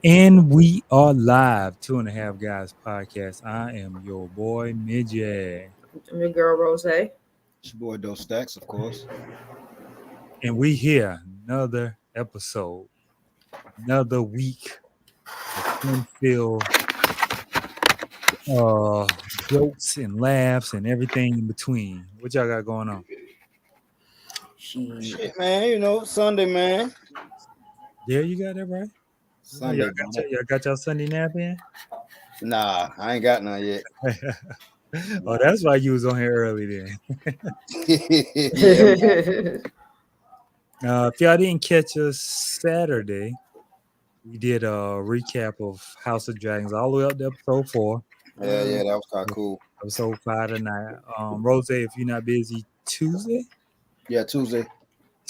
And we are live, Two and a Half Guys podcast. I am your boy Midget, I'm your girl Rose. It's your boy Dos Stacks, of course. and we here another episode, another week of fun-filled uh, jokes and laughs and everything in between. What y'all got going on? Shit, man. Sunday, man. Yeah, you got that right. Sunday, Y'all got y'all Sunday nap in? Nah, I ain't got none yet. Oh, that's why you was on here early then. Yeah, If y'all didn't catch us Saturday, we did a recap of House of Dragons all the way up to episode 4. that was kind of cool. Episode 5 tonight. Rose, if you're not busy, Tuesday, Yeah, Tuesday.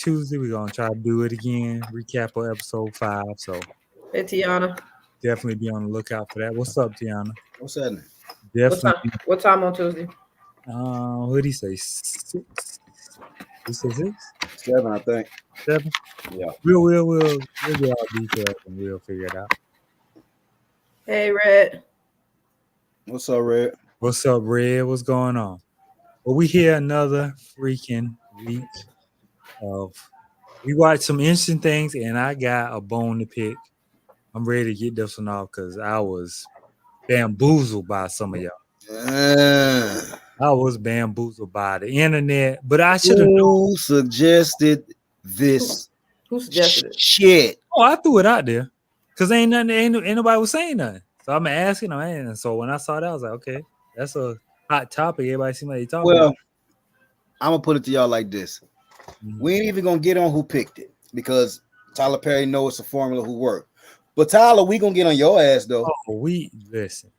we're gonna try to do it again. Recap of episode 5. So Hey Tiana. definitely be on the lookout for that. What's up, Tiana? What's happening? Definitely. What time on Tuesday? What did he say? 6? He said 6? 7, I think. 7? Yeah. We'll get all details and we'll figure it out. Hey Red. What's up, Red? What's up, Red? What's going on? Well, we here another freaking week of we watched some interesting things, and I got a bone to pick. I'm ready to get this one off because I was bamboozled by some of y'all. I was bamboozled by the internet, but I should have known. Who suggested this Who suggested it? shit? Oh, I threw it out there because ain't nobody was saying nothing. So I'm asking them, and so when I saw that, I was like, okay, that's a hot topic. Everybody seems like they talking. Well, I'm gonna put it to y'all like this: we ain't even gonna get on who picked it because Tyler Perry knows it's a formula who worked. But Tyler, we gonna get on your ass though. Oh, we listen.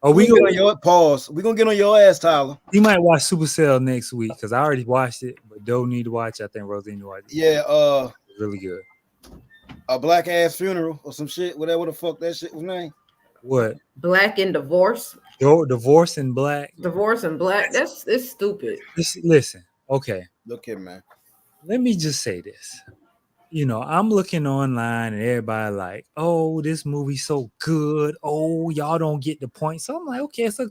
Oh, we gonna get on your pause. We gonna get on your ass, Tyler. You might watch Supercell next week because I already watched it, but don't need to watch it. I think Rosie need to watch it. Yeah, it's really good. A black ass funeral or some shit, whatever the fuck that shit was named. What? Black and divorce. Divorce in Black. Divorce and Black. It's stupid. Listen, okay. Look here, man. Let me just say this. I'm looking online and everybody like, oh, this movie's so good. Oh, y'all don't get the point. So I'm like, okay, it's a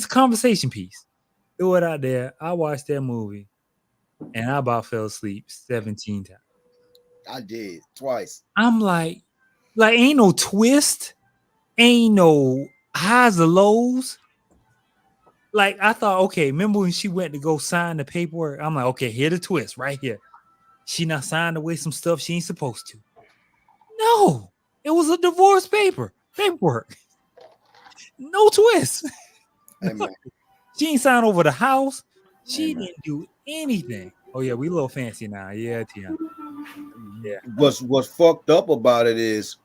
conversation piece. Throw it out there. I watched that movie and I about fell asleep 17 times. I did twice. I'm like ain't no twist, ain't no highs or lows. Like I thought, okay, remember when she went to go sign the paperwork? I'm like, okay, here the twist right here. She not signed away some stuff she ain't supposed to. No, it was a divorce paperwork. No twist. Hey, man. She ain't signed over the house. She didn't do anything. Oh yeah, we a little fancy now. Yeah, Tiana. Yeah. What's fucked up about it is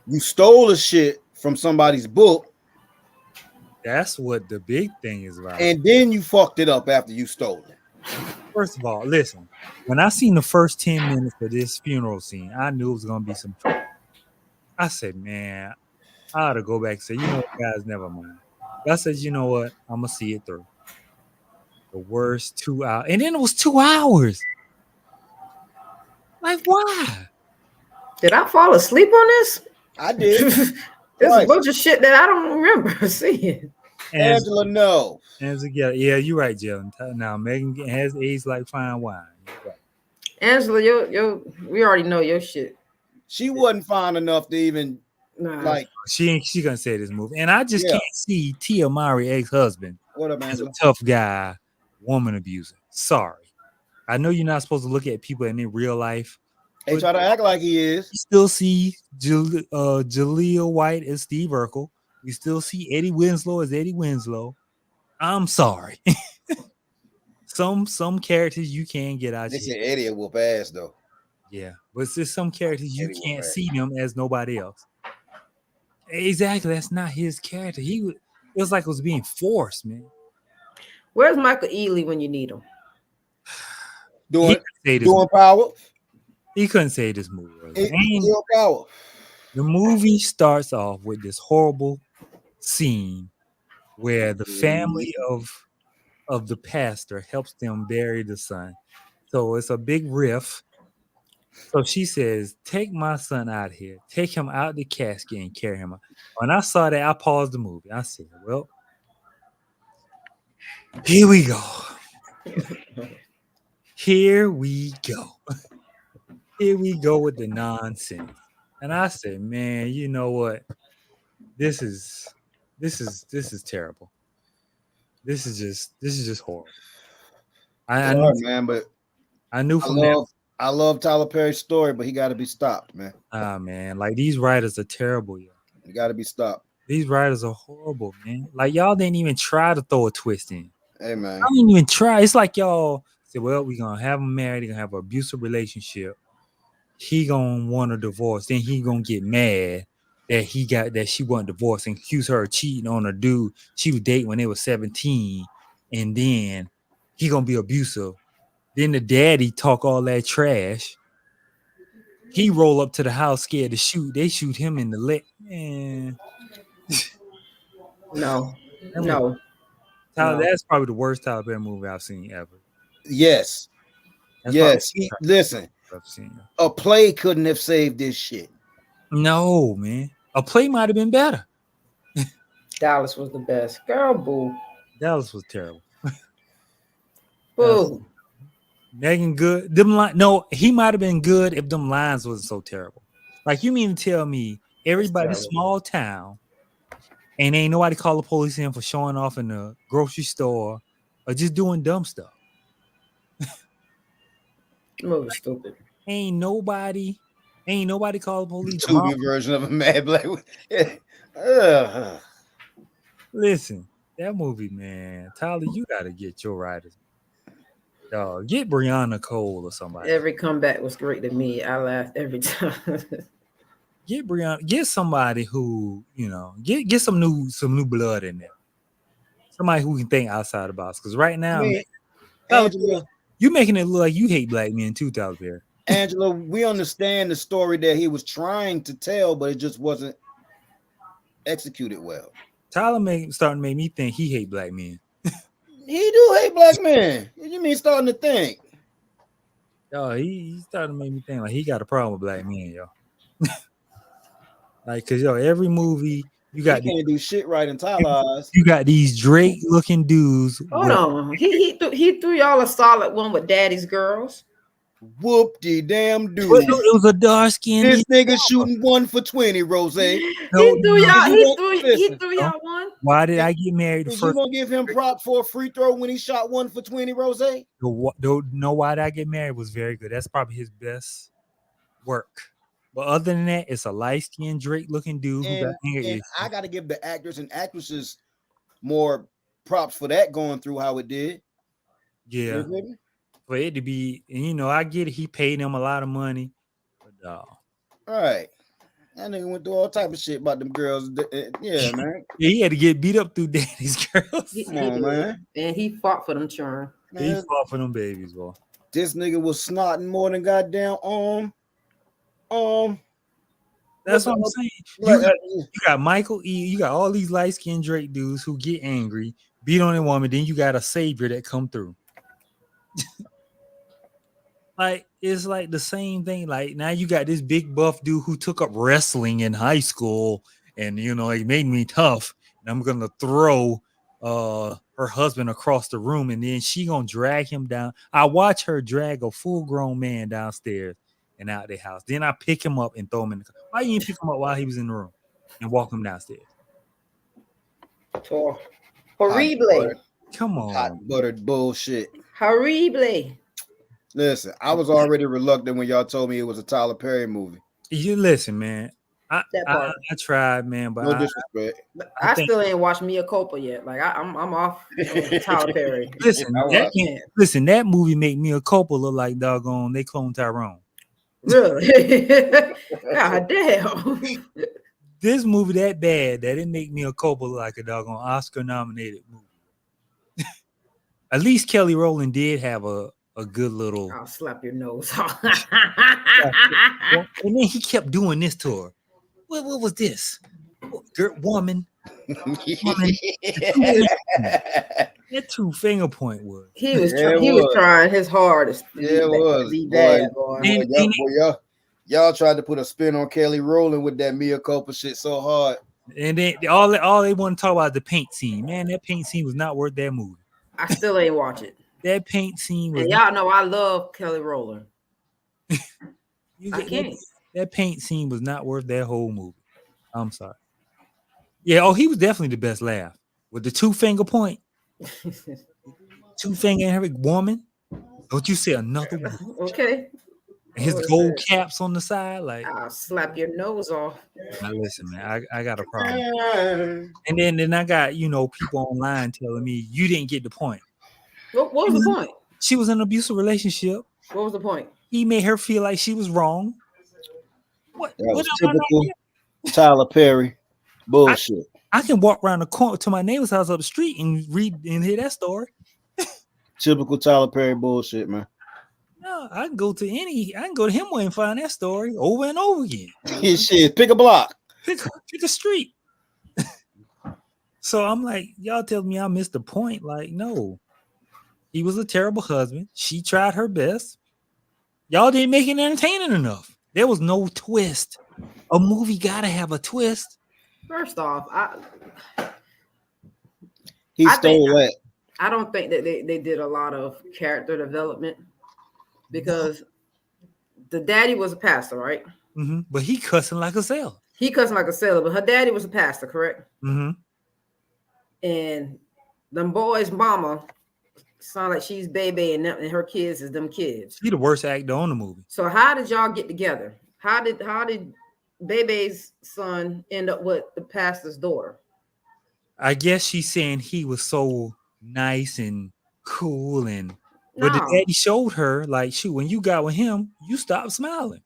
you stole the shit from somebody's book. That's what the big thing is about. And then you fucked it up after you stole it. First of all, listen, when I seen the first 10 minutes of this funeral scene, I knew it was going to be some trouble. I said, man, I ought to go back and say, you know what, guys, never mind. I said, you know what, I'm going to see it through. The worst 2 hours. And then it was 2 hours. Like, why? Did I fall asleep on this? I did. There's a bunch of shit that I don't remember seeing. Angela, no. Yeah, you're right, Jill. Now Megan has aged like fine wine. Right. Angela, we already know your shit. She wasn't fine enough to even like. She gonna say this movie, and I just can't see Tia Mowry ex-husband as a tough guy, woman abuser. Sorry, I know you're not supposed to look at people in their real life. They try to act like he is. You still see Jaleel White as Steve Urkel. You still see Eddie Winslow as Eddie Winslow. I'm sorry. Some characters you can't get out. They said Eddie will pass though. Yeah, but it's just some characters you can't see them as nobody else. Exactly, that's not his character. It was like it was being forced, man. Where's Michael Ealy when you need him? Doing power. He couldn't say this movie. Power. The movie starts off with this horrible scene where the family of the pastor helps them bury the son. So it's a big riff. So she says, "Take my son out of here. Take him out the casket and carry him out." When I saw that, I paused the movie. I said, "Well, here we go. Here we go. Here we go with the nonsense." And I said, "Man, you know what? This is terrible. This is just horrible." I Sorry, knew, man, but I knew from that. I love Tyler Perry's story, but he got to be stopped, man. Ah, man, like these writers are terrible, yo. He got to be stopped. These writers are horrible, man. Like y'all didn't even try to throw a twist in. Hey, man. I didn't even try. It's like y'all said, "Well, we're gonna have him married. They're gonna have an abusive relationship. He gonna want a divorce. Then he gonna get mad that she want divorced and accuse her of cheating on a dude she was dating when they were 17, and then he gonna be abusive. Then the daddy talk all that trash. He roll up to the house scared to shoot. They shoot him in the leg. Man, No. Tyler, No. that's probably the worst Tyler Perry movie I've seen ever. Yes. That's Yes. probably Listen, I've seen. a play couldn't have saved this shit. No, man. A play might have been better. Dallas was the best. Girl, boo. Dallas was terrible. Boo. Megan Good. No, he might have been good if them lines wasn't so terrible. Like, you mean to tell me everybody terrible. small town and ain't nobody call the police in for showing off in the grocery store or just doing dumb stuff? Movie stupid. Ain't nobody call the police. Tubi version of a Mad Black. Ugh. Listen, that movie, man. Tyler, you gotta get your writers. Dog, get Brianna Cole or somebody. Every comeback was great to me. I laughed every time. Get somebody who, get some new blood in there. Somebody who can think outside the box. Because right now, Man, man, Angela, you making it look like you hate black men too, Tyler Perry. Angela, we understand the story that he was trying to tell, but it just wasn't executed well. Tyler starting to make me think he hate black men. He do hate black men. What you mean starting to think? Yo, he starting to make me think like he got a problem with black men, yo. Like, cause every movie you got He can't do shit right in Tyler's eyes. you got these Drake looking dudes. Hold on. He threw y'all a solid one with Daddy's Girls. Whoop-de damn dude. It was a dark skin. This nigga shooting 1 for 20, Rose. He threw y'all one. Why did I get married? Is you gonna give him prop for a free throw when he shot 1 for 20, Rose? No, Why Did I Get Married was very good. That's probably his best work. But other than that, it's a light-skinned Drake-looking dude who got anger issues. I gotta give the actors and actresses more props for that going through how it did. Yeah. For it to be, and I get it, he paid them a lot of money. But all right. That nigga went through all type of shit about them girls. Yeah, man. Yeah, he had to get beat up through Daddy's Girls. Come on, man. And he fought for them children. He fought for them babies, boy. This nigga was snotting more than goddamn That's what I'm saying. You got Michael E. You got all these light-skinned Drake dudes who get angry, beat on a woman. Then you got a savior that come through. Like, it's like the same thing. Like, now you got this big buff dude who took up wrestling in high school, and he made me tough. And I'm gonna throw her husband across the room, and then she gonna drag him down. I watch her drag a full-grown man downstairs and out their house. Then I pick him up and throw him in the car. Why you didn't pick him up while he was in the room and walk him downstairs? Horrible. Come on. Hot buttered bullshit. Horrible. Listen, I was already reluctant when y'all told me it was a Tyler Perry movie. You listen, man. I tried, man, but no disrespect. I still ain't watched Mia Culpa yet. Like I'm off Tyler Perry. Listen, that movie made Mia Culpa look like doggone they cloned Tyrone. Really? God damn. This movie that bad that it make Mia Culpa look like a doggone Oscar nominated movie. At least Kelly Rowland did have a good little. I'll slap your nose off. And then he kept doing this to her. What was this? Woman. That 2 finger point was. He was Yeah, it he was was. trying his hardest to Yeah, it was. be Boy, bad, boy. Y'all tried to put a spin on Kelly Rowland with that Mia Culpa shit so hard. And then all they want to talk about is the paint scene. Man, that paint scene was not worth that movie. I still ain't watch it. That paint scene was. And y'all know I love Kelly Rowland. I that, can't. that paint scene was not worth that whole movie. I'm sorry. Yeah, oh, he was definitely the best laugh with the 2 finger point. 2 finger and every woman. Don't you say another one. Okay. And his What is gold that? caps on the side, like. I'll slap your nose off. Now listen, man, I got a problem. And then I got people online telling me you didn't get the point. What was the point? She was in an abusive relationship. What was the point? He made her feel like she was wrong. What? That was am I not typical getting? Tyler Perry bullshit. I can walk around the corner to my neighbor's house up the street and read and hear that story. Typical Tyler Perry bullshit, man. No, I can go to him and find that story over and over again. Shit, pick a block. Pick a street. So I'm like, y'all tell me I missed the point. Like, no. He was a terrible husband. She tried her best. Y'all didn't make it entertaining enough. There was no twist. A movie gotta have a twist. First off, He stole that. I don't think that they did a lot of character development because the daddy was a pastor, right? Mm-hmm. But he cussing like a sailor. He cussing like a sailor, but her daddy was a pastor, correct? Mm-hmm. And them boys' mama sound like she's baby and her kids is them kids. He the worst actor on the movie. So how did y'all get together? How did Bebe's son end up with the pastor's daughter? I guess she's saying he was so nice and cool but the daddy showed her like, shoot, when you got with him, you stopped smiling.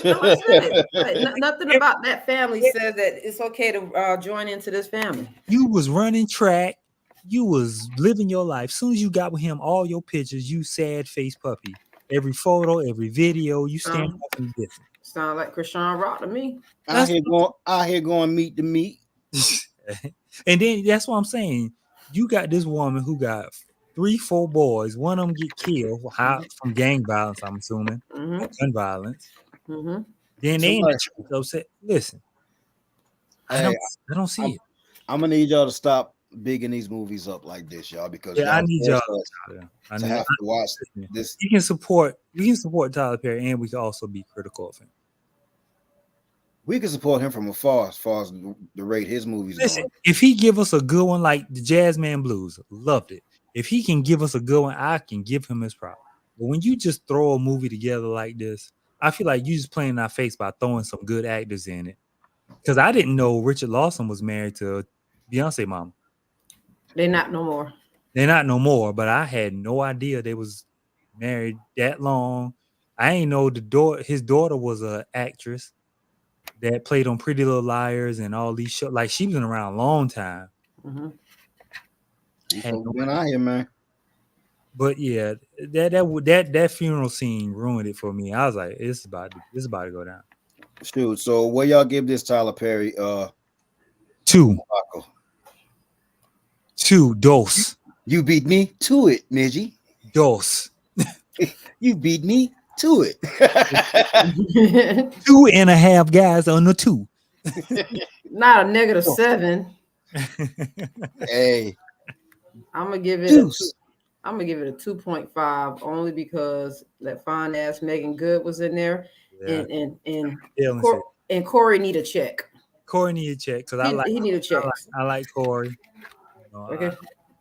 No, I said it. Like, nothing about that family says that it's okay to join into this family. You was running track. You was living your life. Soon as you got with him, all your pictures, you sad face puppy. Every photo, every video, you stand up and different. Sound like Krishan Rock to me. Out here going meet the meat. And then that's what I'm saying. You got this woman who got 3-4 boys. One of them get killed from gang violence, I'm assuming, gun violence. Mm-hmm. Then they ain't upset. Listen, I don't see it. I'm gonna need y'all to stop bigging these movies up like this, y'all, because I need y'all to have to watch this. We can support Tyler Perry, and we can also be critical of him. We can support him from afar as far as the rate his movies. Listen, if he give us a good one like the Jazzman Blues, loved it. If he can give us a good one, I can give him his props. But when you just throw a movie together like this, I feel like you just playing in our face by throwing some good actors in it. Because I didn't know Richard Lawson was married to Beyonce mama. They're not no more. They're not no more, but I had no idea they was married that long. I ain't know his daughter was an actress that played on Pretty Little Liars and all these shows. Like, she been around a long time. Mm-hmm. Been out here, man. But yeah, that funeral scene ruined it for me. I was like, it's about to go down. Shoot. So what y'all give this Tyler Perry? 2. 2 dose. You beat me to it, Midgie. Dose. You beat me to it. 2.5 guys on the 2. Not a -7. Hey, I'm gonna give it. I'm gonna give it a 2.5 only because that fine ass Megan Good was in there, Yeah. and Corey need a check. Corey need a check because he need a check. I like Corey. Okay.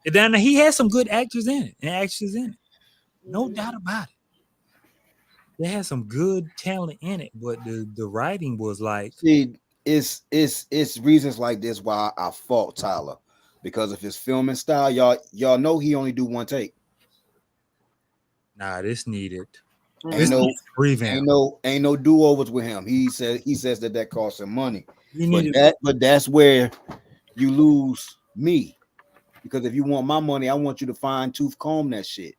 And then he has some good actors in it and actors in it. No doubt about it. They had some good talent in it, but the writing was like. See, it's reasons like this why I fault Tyler, because of his filming style. Y'all know he only do one take. Nah, this needed. Ain't no revamp. Ain't no do overs with him. He says that costs him money. But that's where you lose me, because if you want my money, I want you to fine tooth comb that shit.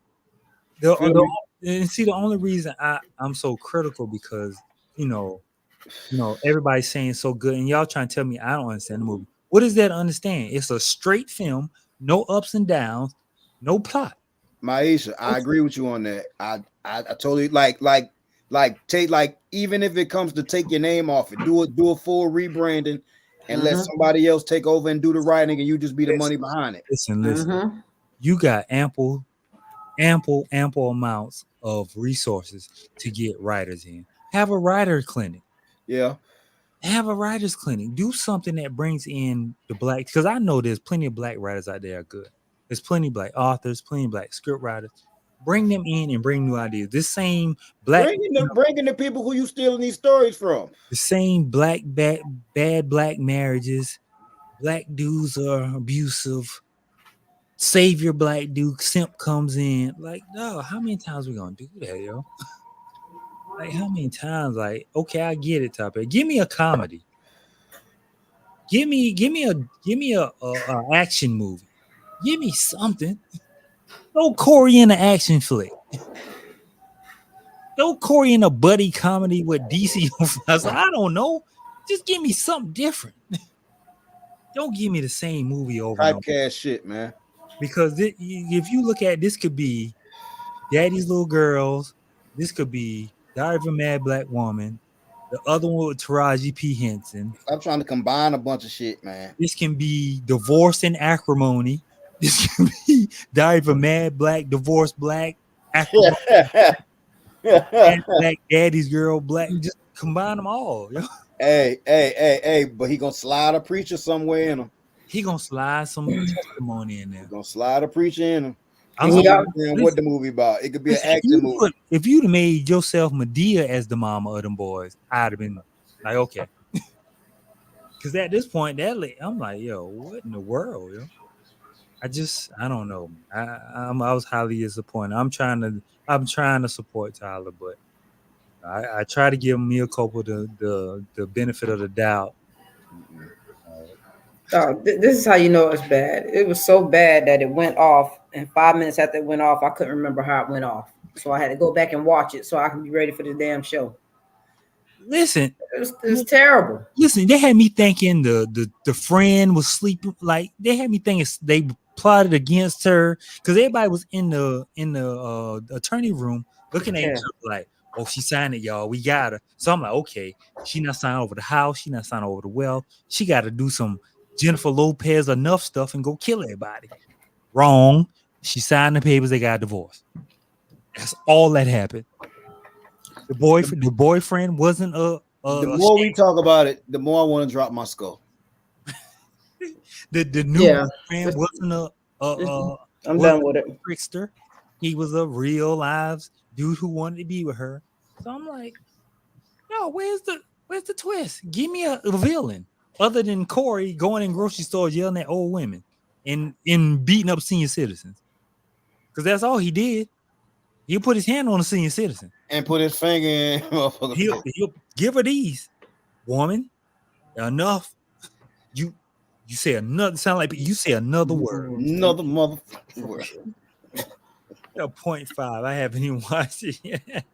And see, the only reason I'm so critical because everybody's saying so good, and y'all trying to tell me I don't understand the movie. What is that to understand? It's a straight film no ups and downs, no plot. Maisha, I agree with you on that. I totally like take like even if it comes to take your name off it, do a full rebranding and let somebody else take over and do the writing and you just be the money behind it. Listen. You got ample amounts of resources to get writers in. Have a writer clinic. Yeah. Have a writers clinic. Do something that brings in the black, because I know there's plenty of black writers out there are good. There's plenty of black authors, plenty of black script writers. Bring them in and bring new ideas. This same black bringing the people who you stealing these stories from. The same bad black marriages. Black dudes are abusive. Savior black dude simp comes in. Like, no, how many times we gonna do that, yo? Like, how many times? Like, okay, I get it, Top. Give me a comedy. Give me a action movie. Give me something. Throw Corey in an action flick. Throw Corey in a buddy comedy with DC. I don't know. Just give me something different. Don't give me the same movie over and over. Typecast shit, man. Because if you look at this, could be Daddy's Little Girls. This could be Diary of a Mad Black Woman. The other one with Taraji P. Henson. I'm trying to combine a bunch of shit, man. This can be Divorce and Acrimony. This can be Diary of a Mad Black, Divorce Black, Acrimony, Black Daddy's Girl Black. Just combine them all. Yo. Hey, but he gonna slide a preacher somewhere in him. He gonna slide some testimony in there. Gonna slide a preacher in him. I'm what the movie about? It could be an action movie. If you'd have made yourself Medea as the mama of them boys, I'd have been like, okay. Because at this point, I'm like, yo, what in the world, yo? I don't know. I was highly disappointed. I'm trying to support Tyler, but I try to give Mia Culpa the benefit of the doubt. This is how you know it's bad. It was so bad that it went off, and 5 minutes after it went off, I couldn't remember how it went off. So I had to go back and watch it so I can be ready for the damn show. Listen, it was terrible. Listen, they had me thinking the friend was sleeping. Like, they had me thinking they plotted against her because everybody was in the attorney room looking at each other like, oh, she signed it, y'all. We got her. So I'm like, okay, she not signed over the house. She not signed over the well. She got to do some Jennifer Lopez enough stuff and go kill everybody. Wrong. She signed the papers. They got divorced. That's all that happened. The boyfriend wasn't the more we talk about it, the more I want to drop my skull. the new friend wasn't I'm done with it. Trickster. He was a real live dude who wanted to be with her. So I'm like, no, where's the twist? Give me a villain other than Corey going in grocery stores yelling at old women and beating up senior citizens. Because that's all he did. He'll put his hand on a senior citizen and put his finger in. He'll give her these, woman. Enough. You say another. Sound like you say another word. Another motherfucking word. 0.5. I haven't even watched it yet.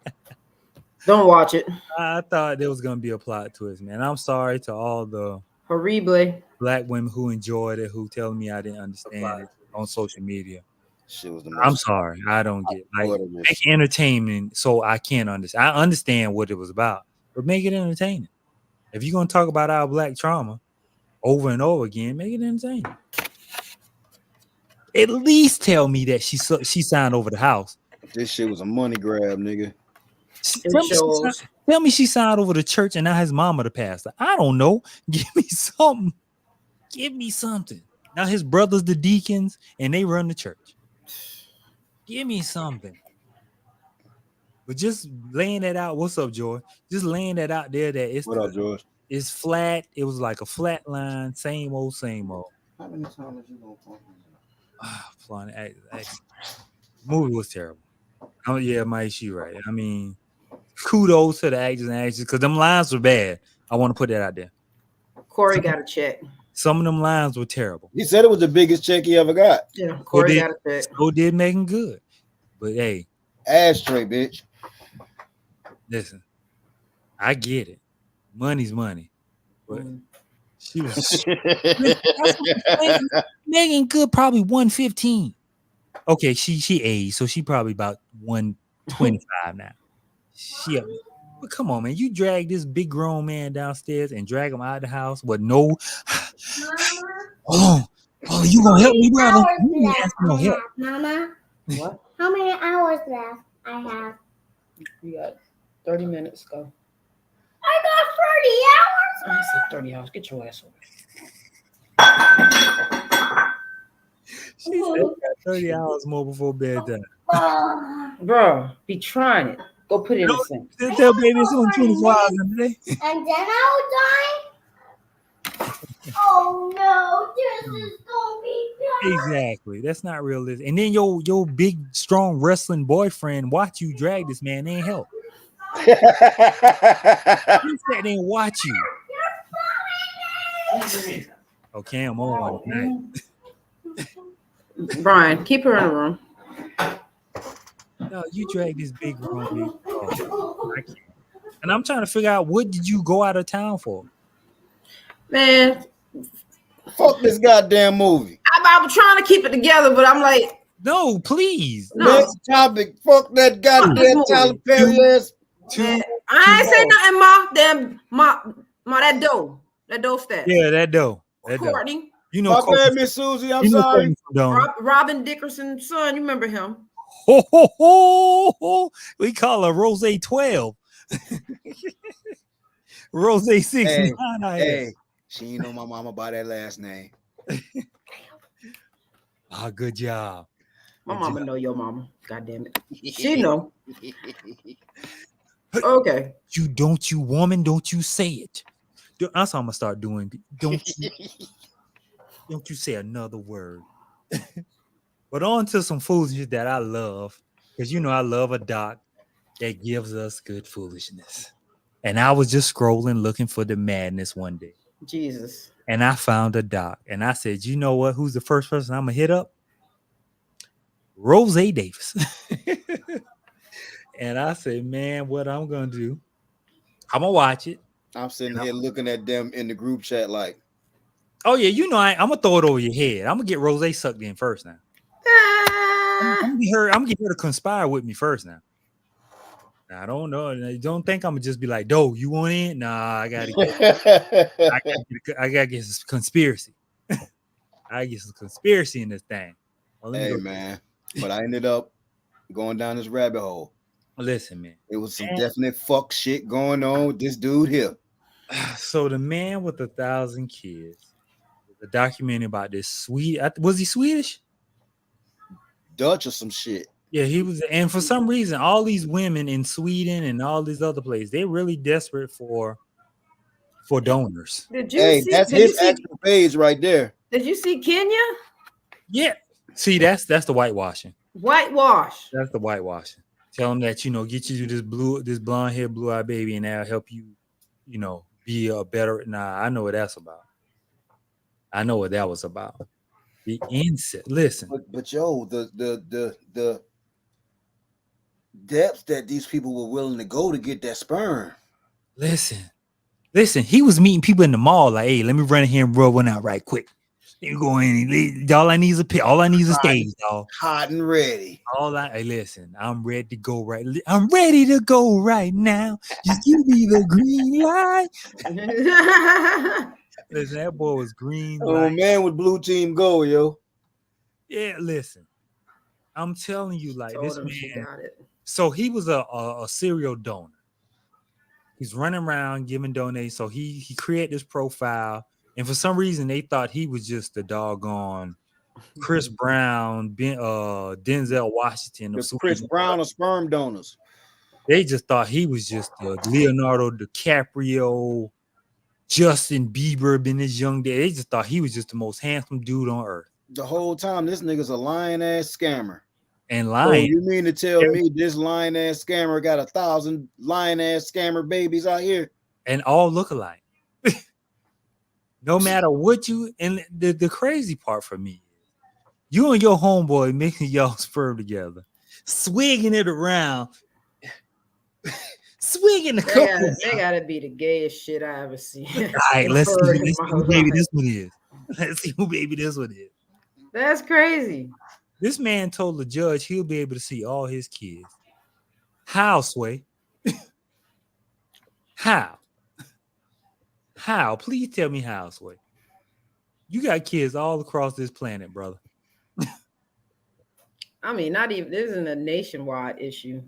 Don't watch it. I thought there was gonna be a plot twist, man. I'm sorry to all the horrible black women who enjoyed it, who tell me I didn't understand it on social media. Shit was I'm sorry. I don't get make entertainment so I can't understand. I understand what it was about, but make it entertaining. If you're gonna talk about our black trauma over and over again, make it entertaining. At least tell me that she signed over the house. This shit was a money grab, nigga. Tell me she signed over the church and now his mama the pastor. I don't know. Give me something. Give me something. Now his brother's the deacons and they run the church. Give me something. But just laying that out. What's up, George? Just laying that out there that it's what up, George? It's flat. It was like a flat line. Same old, same old. How many times you gonna movie was terrible. Oh yeah, Mike, you right. I mean, kudos to the actors and actresses because them lines were bad. I want to put that out there. Corey got a check. Some of them lines were terrible. He said it was the biggest check he ever got. Yeah, Corey got a check. So did Megan Good. But hey, ashtray, bitch. Listen, I get it. Money's money. But she was Megan Good probably 115. Okay, she aged, so she probably about 125 now. She up. But come on, man. You drag this big grown man downstairs and drag him out of the house with no. Oh, you gonna help me, brother? You ain't asking no help. Mama, What? how many hours left I have? You got 30 minutes. Go. I got 30 hours. I said 30 hours. Get your ass over. She said you got 30 hours more before bedtime. Bro, be trying it. Go put it in the sink. Tell baby it's only 24 hours in the day. And then I'll die. Oh no, this is gonna be bad. Exactly. That's not realistic. And then your big, strong wrestling boyfriend watch you drag this man. They ain't help. He sat there and watch you. Okay, I'm on tonight. Brian, keep her in the room. No, you drag this big grown man. Oh, I can't. And I'm trying to figure out what did you go out of town for? Man, Fuck this goddamn movie. I was trying to keep it together, but I'm like, No, please. No. Next topic. Fuck that goddamn Tyler Perry ass. man, I ain't say nothing, Ma. Damn, Ma, that dough stat. Yeah, that dough. That dough. Courtney, You know, My Courtney- bad, Miss Susie. I'm you know sorry. Courtney Sedone. Robin Dickerson's son. You remember him? Ho, ho, ho, ho. We call her Rose 12. Rose 69. Hey, she ain't know my mama by that last name. Ah, good job. My Good mama job. know your mama. God damn it. She know. Okay. Don't you woman, don't you say it. That's what I'm gonna start doing. Don't you say another word. But on to some foolishness that I love, because you know I love a doc that gives us good foolishness. And I was just scrolling looking for the madness one day. Jesus. And I found a doc. And I said, you know what? Who's the first person I'm gonna hit up? Rose Davis. And I said, man, what I'm gonna do, I'm gonna watch it. I'm sitting here looking at them in the group chat like, Oh yeah, you know I'm gonna throw it over your head. I'm gonna get Rose sucked in first now. I'm gonna get her to conspire with me first now. I don't know. Don't think I'm gonna just be like, "Doe, you want in?" Nah, I gotta get some conspiracy. I get some conspiracy in this thing. Well, let me hey go- man. But I ended up going down this rabbit hole. Listen, man. It was some definite fuck shit going on with this dude here. So the man with 1,000 kids, the documentary about this was he Swedish? Dutch or some shit. Yeah, he was, and for some reason, all these women in Sweden and all these other places, they're really desperate for donors. Did you Hey, see? that's did you his see- actual page right there. Did you see Kenya? Yeah. See, that's the whitewashing. Whitewash. That's the whitewashing. Tell them that, get you this blonde hair, blue eyed baby, and that'll help you, be a better. Nah, I know what that's about. I know what that was about. The incest. Listen, But yo, the depths that these people were willing to go to get that sperm. listen. He was meeting people in the mall. Like, hey, let me run in here and rub one out right quick. You go in. All I need is a pill. All I need is a stage, dog. Hot and ready. Hey, listen. I'm ready to go right. I'm ready to go right now. Just give me the green light. Listen, that boy was green. Oh light. man, with blue team go, yo. Yeah, listen. I'm telling you, like Told this him she man. got it. So he was a serial donor. He's running around giving donations. So he created this profile, and for some reason they thought he was just the doggone Chris Brown, Denzel Washington. The of Chris Sweden. Brown of sperm donors. They just thought he was just Leonardo DiCaprio, Justin Bieber in his young day. They just thought he was just the most handsome dude on earth. The whole time, this nigga's a lying ass scammer. And So lying. you mean to tell me this lying ass scammer got 1,000 lying ass scammer babies out here? And all look alike. No matter what and the crazy part for me is you and your homeboy mixing y'all sperm together, swigging it around, swigging the cup. They gotta be the gayest shit I ever seen. All right, let's see Heard who in my baby life. this one is. Let's see who baby this one is. That's crazy. This man told the judge he'll be able to see all his kids. How, Sway? How? How? Please tell me how, Sway. You got kids all across this planet, brother. I mean, not even this isn't a nationwide issue.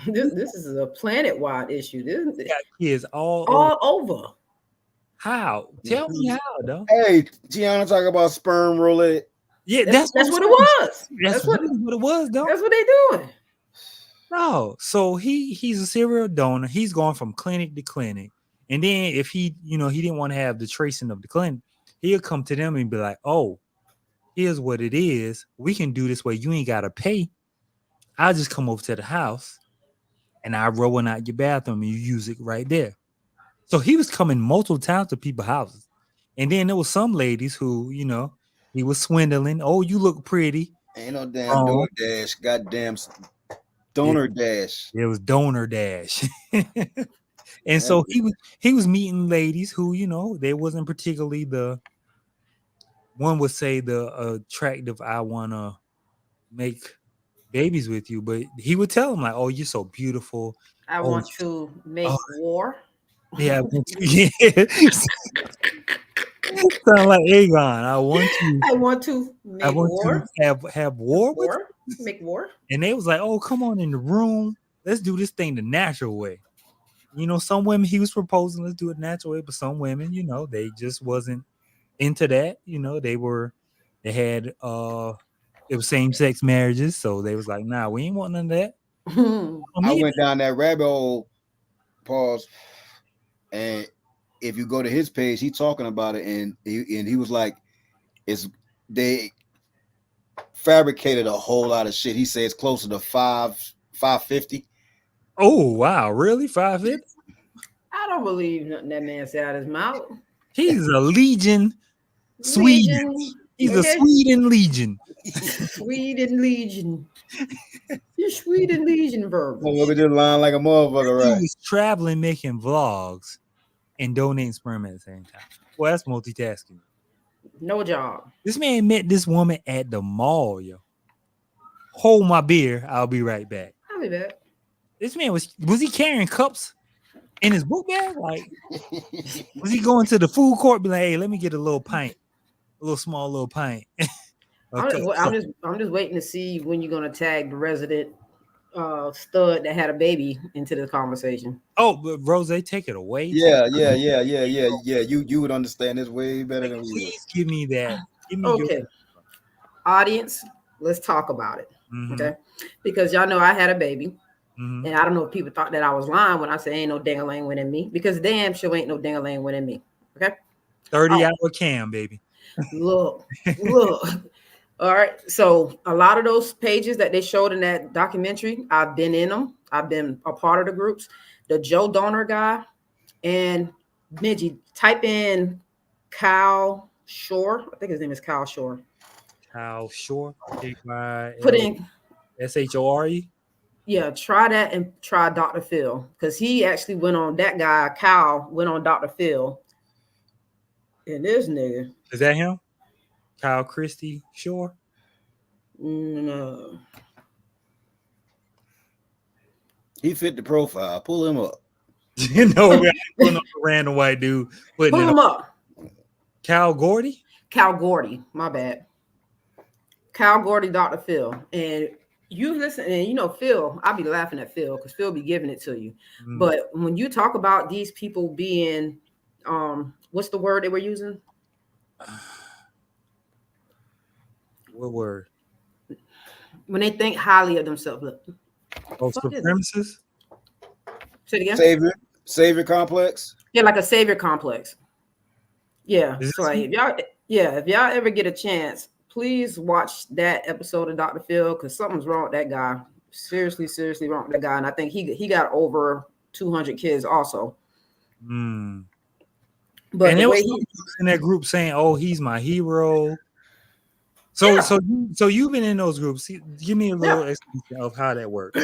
This is a planet-wide issue. This You got kids all over. How? Tell me how, though. Hey, Gianna, talk about sperm roulette. Yeah, That's what it was. That's what it was, though. That's what they doing. No, so he's a serial donor. He's going from clinic to clinic, and then if he didn't want to have the tracing of the clinic, he'll come to them and be like, "Oh, here's what it is. We can do this way. You ain't gotta pay. I'll just come over to the house, and I roll one out your bathroom, and you use it right there." So he was coming multiple times to people's houses, and then there was some ladies who he was swindling. Oh, you look pretty. Ain't no damn DoorDash. Goddamn Donor Dash. It was Donor Dash. And so he was meeting ladies who, they wasn't particularly the one would say the attractive, I want to make babies with you, but he would tell them like, "Oh, you're so beautiful. I want to make war." Yeah, sound like Aegon. I want to make war. To have war with you. Make war. And they was like, "Oh, come on in the room. Let's do this thing the natural way." Some women he was proposing, let's do it natural way, but some women, they just wasn't into that. They had it was same-sex marriages, so they was like, "Nah, we ain't want none of that." I went down that rabbit hole, pause, and if you go to his page, he talking about it, and he was like, they fabricated a whole lot of shit. He says closer to 550. Oh wow, really? 550? I don't believe nothing that man said out of his mouth. He's a Legion Sweden. He's a Sweden Legion. Sweden Legion. You're Sweden Legion, verb. Look at this line like a motherfucker, right? He was traveling, making vlogs, and donating sperm at the same time. Well, that's multitasking. No job. This man met this woman at the mall, yo. Hold my beer. I'll be right back. I'll be back. This man was he carrying cups in his book bag? Like, was he going to the food court? Be like, "Hey, let me get a little pint, a little small pint." I'm just waiting to see when you're gonna tag the resident stud that had a baby into the conversation. Oh, but Rose, take it away. Yeah. You would understand this way better than we would. Please give me that. Give me Okay, audience, let's talk about it. Mm-hmm. Okay, because y'all know I had a baby. Mm-hmm. And I don't know if people thought that I was lying when I say ain't no ding-a-ling within me, because damn sure ain't no ding-a-ling within me. Okay. 30-hour cam, baby. Look. All right. So a lot of those pages that they showed in that documentary, I've been in them. I've been a part of the groups. The Joe Donor guy and Midgie, type in Kyle Shore. I think his name is Kyle Shore. Kyle Shore. Put in SHORE. Yeah, try that and try Dr. Phil, because he actually went on, that guy, Kyle, went on Dr. Phil. And this nigga. Is that him? Kyle Christie Shore? No. He fit the profile. Pull him up. No, random white dude. Pull him up. Cal Gordy? Cal Gordy, my bad. Cal Gordy, Dr. Phil. And you listen, and Phil, I'll be laughing at Phil because Phil be giving it to you. Mm. But when you talk about these people being, what's the word they were using? What word? When they think highly of themselves. Oh, supremacists? Say it again. Savior complex? Yeah, like a savior complex. Yeah. So like, if y'all ever get a chance, please watch that episode of Dr. Phil, because something's wrong with that guy. Seriously wrong with that guy. And I think he got over 200 kids also. Mm. But and there was in that group saying, "Oh, he's my hero." So you've been in those groups. Give me a little explanation of how that works.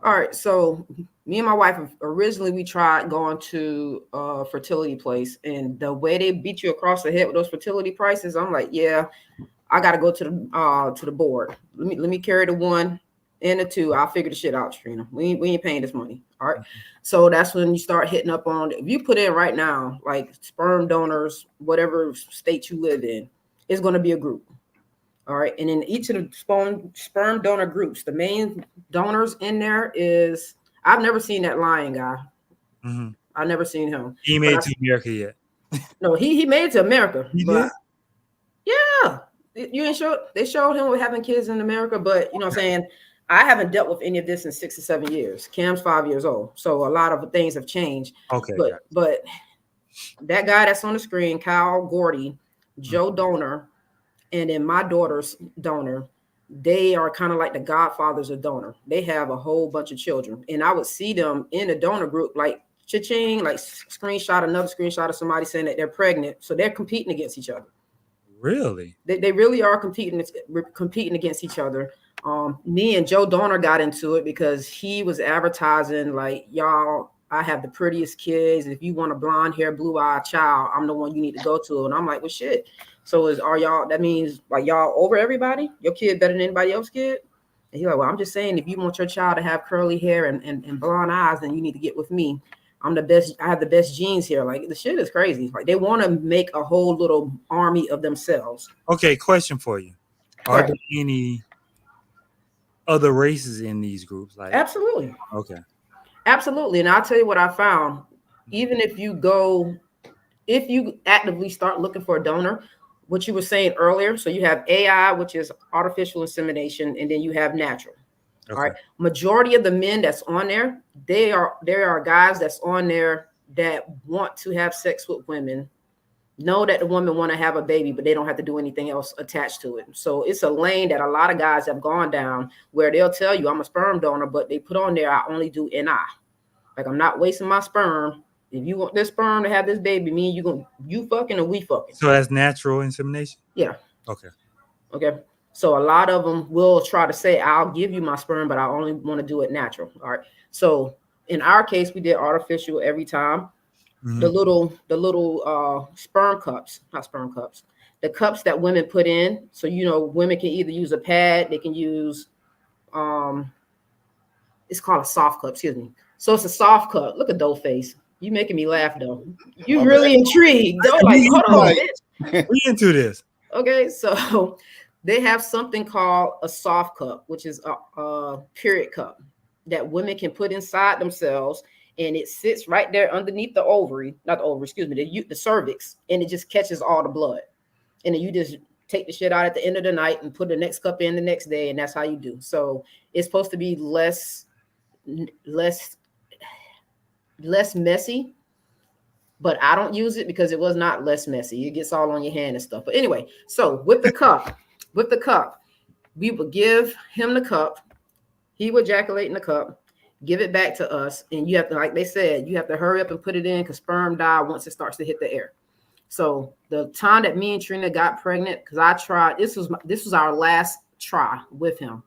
All right. So me and my wife, originally we tried going to a fertility place, and the way they beat you across the head with those fertility prices, I'm like, yeah, I got to go to the board. Let me carry the 1 and the 2. I'll figure the shit out, Trina. We ain't paying this money. All right. So that's when you start hitting up on. If you put in right now, like sperm donors, whatever state you live in, it's going to be a group. All right. And in each of the sperm donor groups, the main donors in there is, I've never seen that lion guy. Mm-hmm. I've never seen him. He made it to America yet. No, he made it to America. He did? Yeah. You ain't sure they showed him with having kids in America, but you know what I'm saying? I haven't dealt with any of this in 6 or 7 years. Cam's 5 years old. So a lot of things have changed. Okay. But that guy that's on the screen, Kyle Gordy, Joe Donor, and then my daughter's donor, they are kind of like the godfathers of donor. They have a whole bunch of children. And I would see them in the donor group, like cha-ching, like another screenshot of somebody saying that they're pregnant. So they're competing against each other. Really? They really are competing against each other. Me and Joe Donor got into it because he was advertising like, y'all, I have the prettiest kids. If you want a blonde hair, blue-eyed child, I'm the one you need to go to. And I'm like, well, shit. So that means like y'all over everybody? Your kid better than anybody else's kid? And he's like, well, I'm just saying, if you want your child to have curly hair and blonde eyes, then you need to get with me. I'm the best. I have the best genes here. Like the shit is crazy. Like they want to make a whole little army of themselves. Okay, question for you. Are there any other races in these groups? Like absolutely. Okay. Absolutely. And I'll tell you what I found. Even if you actively start looking for a donor, what you were saying earlier. So you have AI, which is artificial insemination, and then you have natural. Okay. All right. Majority of the men that's on there, there are guys that's on there that want to have sex with women, know that the woman want to have a baby, but they don't have to do anything else attached to it. So it's a lane that a lot of guys have gone down where they'll tell you I'm a sperm donor, but they put on there, I only do NI. Like I'm not wasting my sperm. If you want this sperm to have this baby, me and you fucking and we fucking. So that's natural insemination? Yeah. Okay. Okay. So a lot of them will try to say, I'll give you my sperm, but I only want to do it natural. All right. So in our case, we did artificial every time. Mm-hmm. The little sperm cups, not sperm cups, the cups that women put in. So, women can either use a pad, they can use, it's called a soft cup, excuse me. So it's a soft cup. Look at Doe face. You making me laugh though. You really intrigued. Though, like, hold on, bitch. We into this. Okay, so they have something called a soft cup, which is a period cup that women can put inside themselves, and it sits right there underneath the ovary, not the ovary, excuse me, the cervix, and it just catches all the blood. And then you just take the shit out at the end of the night and put the next cup in the next day, and that's how you do. So it's supposed to be less messy, but I don't use it because it was not less messy. It gets all on your hand and stuff. But anyway, so with the cup, we would give him the cup. He would ejaculate in the cup, give it back to us. And you have to, like they said, you have to hurry up and put it in because sperm die once it starts to hit the air. So the time that me and Trina got pregnant, because I tried, this was our last try with him.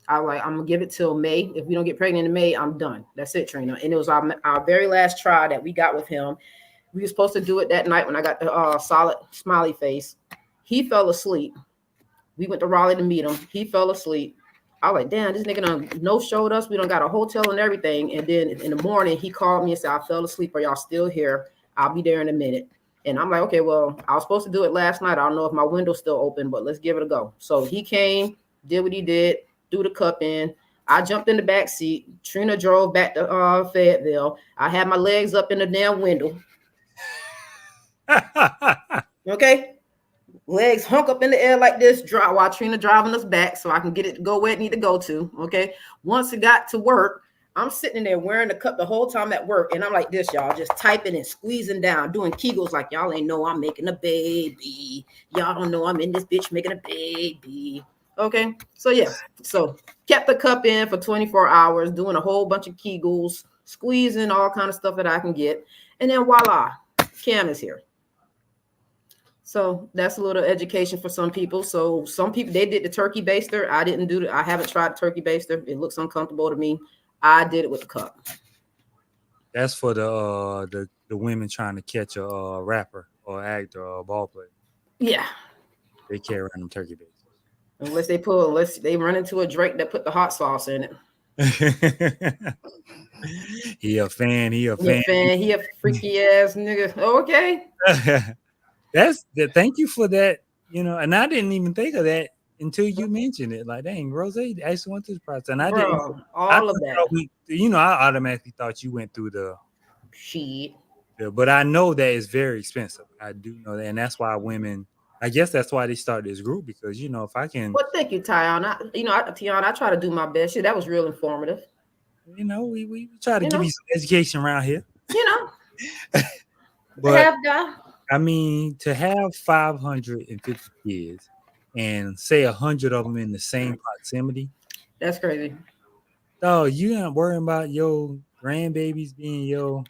I was like, I'm gonna give it till May. If we don't get pregnant in May, I'm done. That's it, Trina. And it was our very last try that we got with him. We were supposed to do it that night when I got the solid smiley face. He fell asleep. We went to Raleigh to meet him. He fell asleep. I was like, damn, this nigga done no-showed us. We done got a hotel and everything. And then in the morning, he called me and said, I fell asleep. Are y'all still here? I'll be there in a minute. And I'm like, okay, well, I was supposed to do it last night. I don't know if my window's still open, but let's give it a go. So he came, did what he did, threw the cup in. I jumped in the back seat. Trina drove back to Fayetteville. I had my legs up in the damn window. Okay, legs hunk up in the air like this, while Trina driving us back so I can get it to go where it need to go to. Okay, once it got to work, I'm sitting there wearing the cup the whole time at work, and I'm like this, y'all, just typing and squeezing down, doing Kegels like y'all ain't know I'm making a baby. Y'all don't know I'm in this bitch making a baby. Okay, so yeah, so kept the cup in for 24 hours, doing a whole bunch of Kegels, squeezing all kind of stuff that I can get, and then voila, Cam is here. So that's a little education for some people. So some people, they did the turkey baster. I didn't do it. I haven't tried the turkey baster. It looks uncomfortable to me. I did it with the cup. That's for the women trying to catch a rapper or actor or a ball player. Yeah. They carry around them turkey basts. unless they run into a Drake that put the hot sauce in it. He a fan. He a freaky ass nigga. Okay. Thank you for that. And I didn't even think of that until you mentioned it. Like, dang, Rose actually went through the process, and I didn't. All of that. I automatically thought you went through the shit. But I know that it's very expensive. I do know that, and that's why women. I guess that's why they started this group, because if I can. Well, thank you, Tiana. Tiana, I try to do my best. Shit, that was real informative. We try to give you some education around here. But I mean, to have 550 kids and say 100 of them in the same proximity. That's crazy. Oh, you not worrying about your grandbabies being your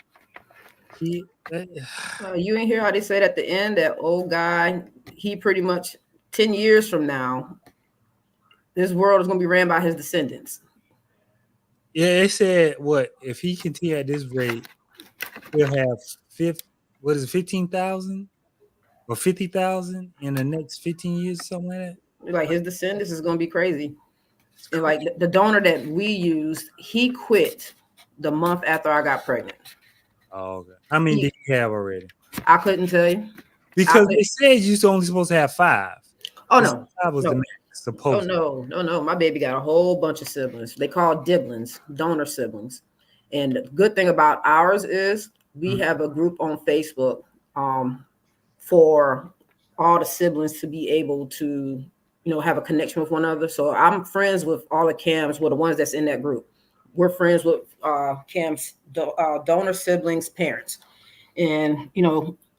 kid? You ain't hear how they said at the end that old guy, he pretty much 10 years from now, this world is going to be ran by his descendants. Yeah, they said if he continue at this rate, he'll have 15,000 or 50,000 in the next 15 years, something like that. Like his descendants is going to be crazy. And like the donor that we used, he quit the month after I got pregnant. Oh, okay. How many did you have already? I couldn't tell you. Because they said you're only supposed to have 5. Oh, no. 5 was the max. Supposed. Oh, no. My baby got a whole bunch of siblings. They call Diblins, donor siblings. And the good thing about ours is we have a group on Facebook for all the siblings to be able to, have a connection with one another. So I'm friends with all the Cams, the ones that's in that group. We're friends with Cam's donor siblings' parents. And,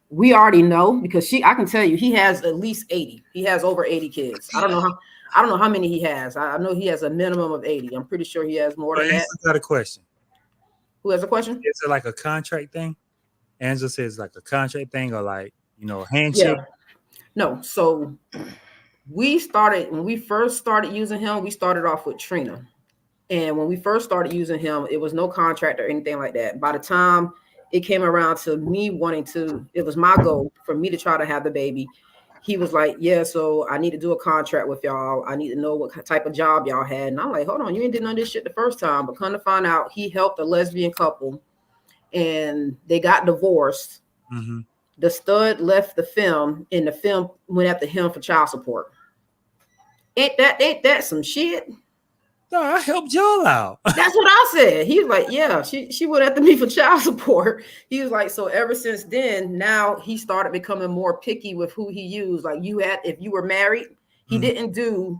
we already know, because I can tell you, he has at least 80. He has over 80 kids. I don't know how many he has. I know he has a minimum of 80. I'm pretty sure he has more than that. Got a question. Who has a question? Is it like a contract thing? Angela says like a contract thing, or like, handshake? Yeah. No. So when we first started using him, we started off with Trina. And when we first started using him, it was no contract or anything like that. By the time it came around to me it was my goal for me to try to have the baby. He was like, yeah, so I need to do a contract with y'all. I need to know what type of job y'all had. And I'm like, hold on, you ain't did none of this shit the first time. But come to find out, he helped a lesbian couple and they got divorced. Mm-hmm. The stud left the film and the film went after him for child support. Ain't that some shit? No, I helped y'all out. That's what I said. He was like, yeah, she went after me for child support. He was like, so ever since then, now he started becoming more picky with who he used. Like if you were married, he didn't do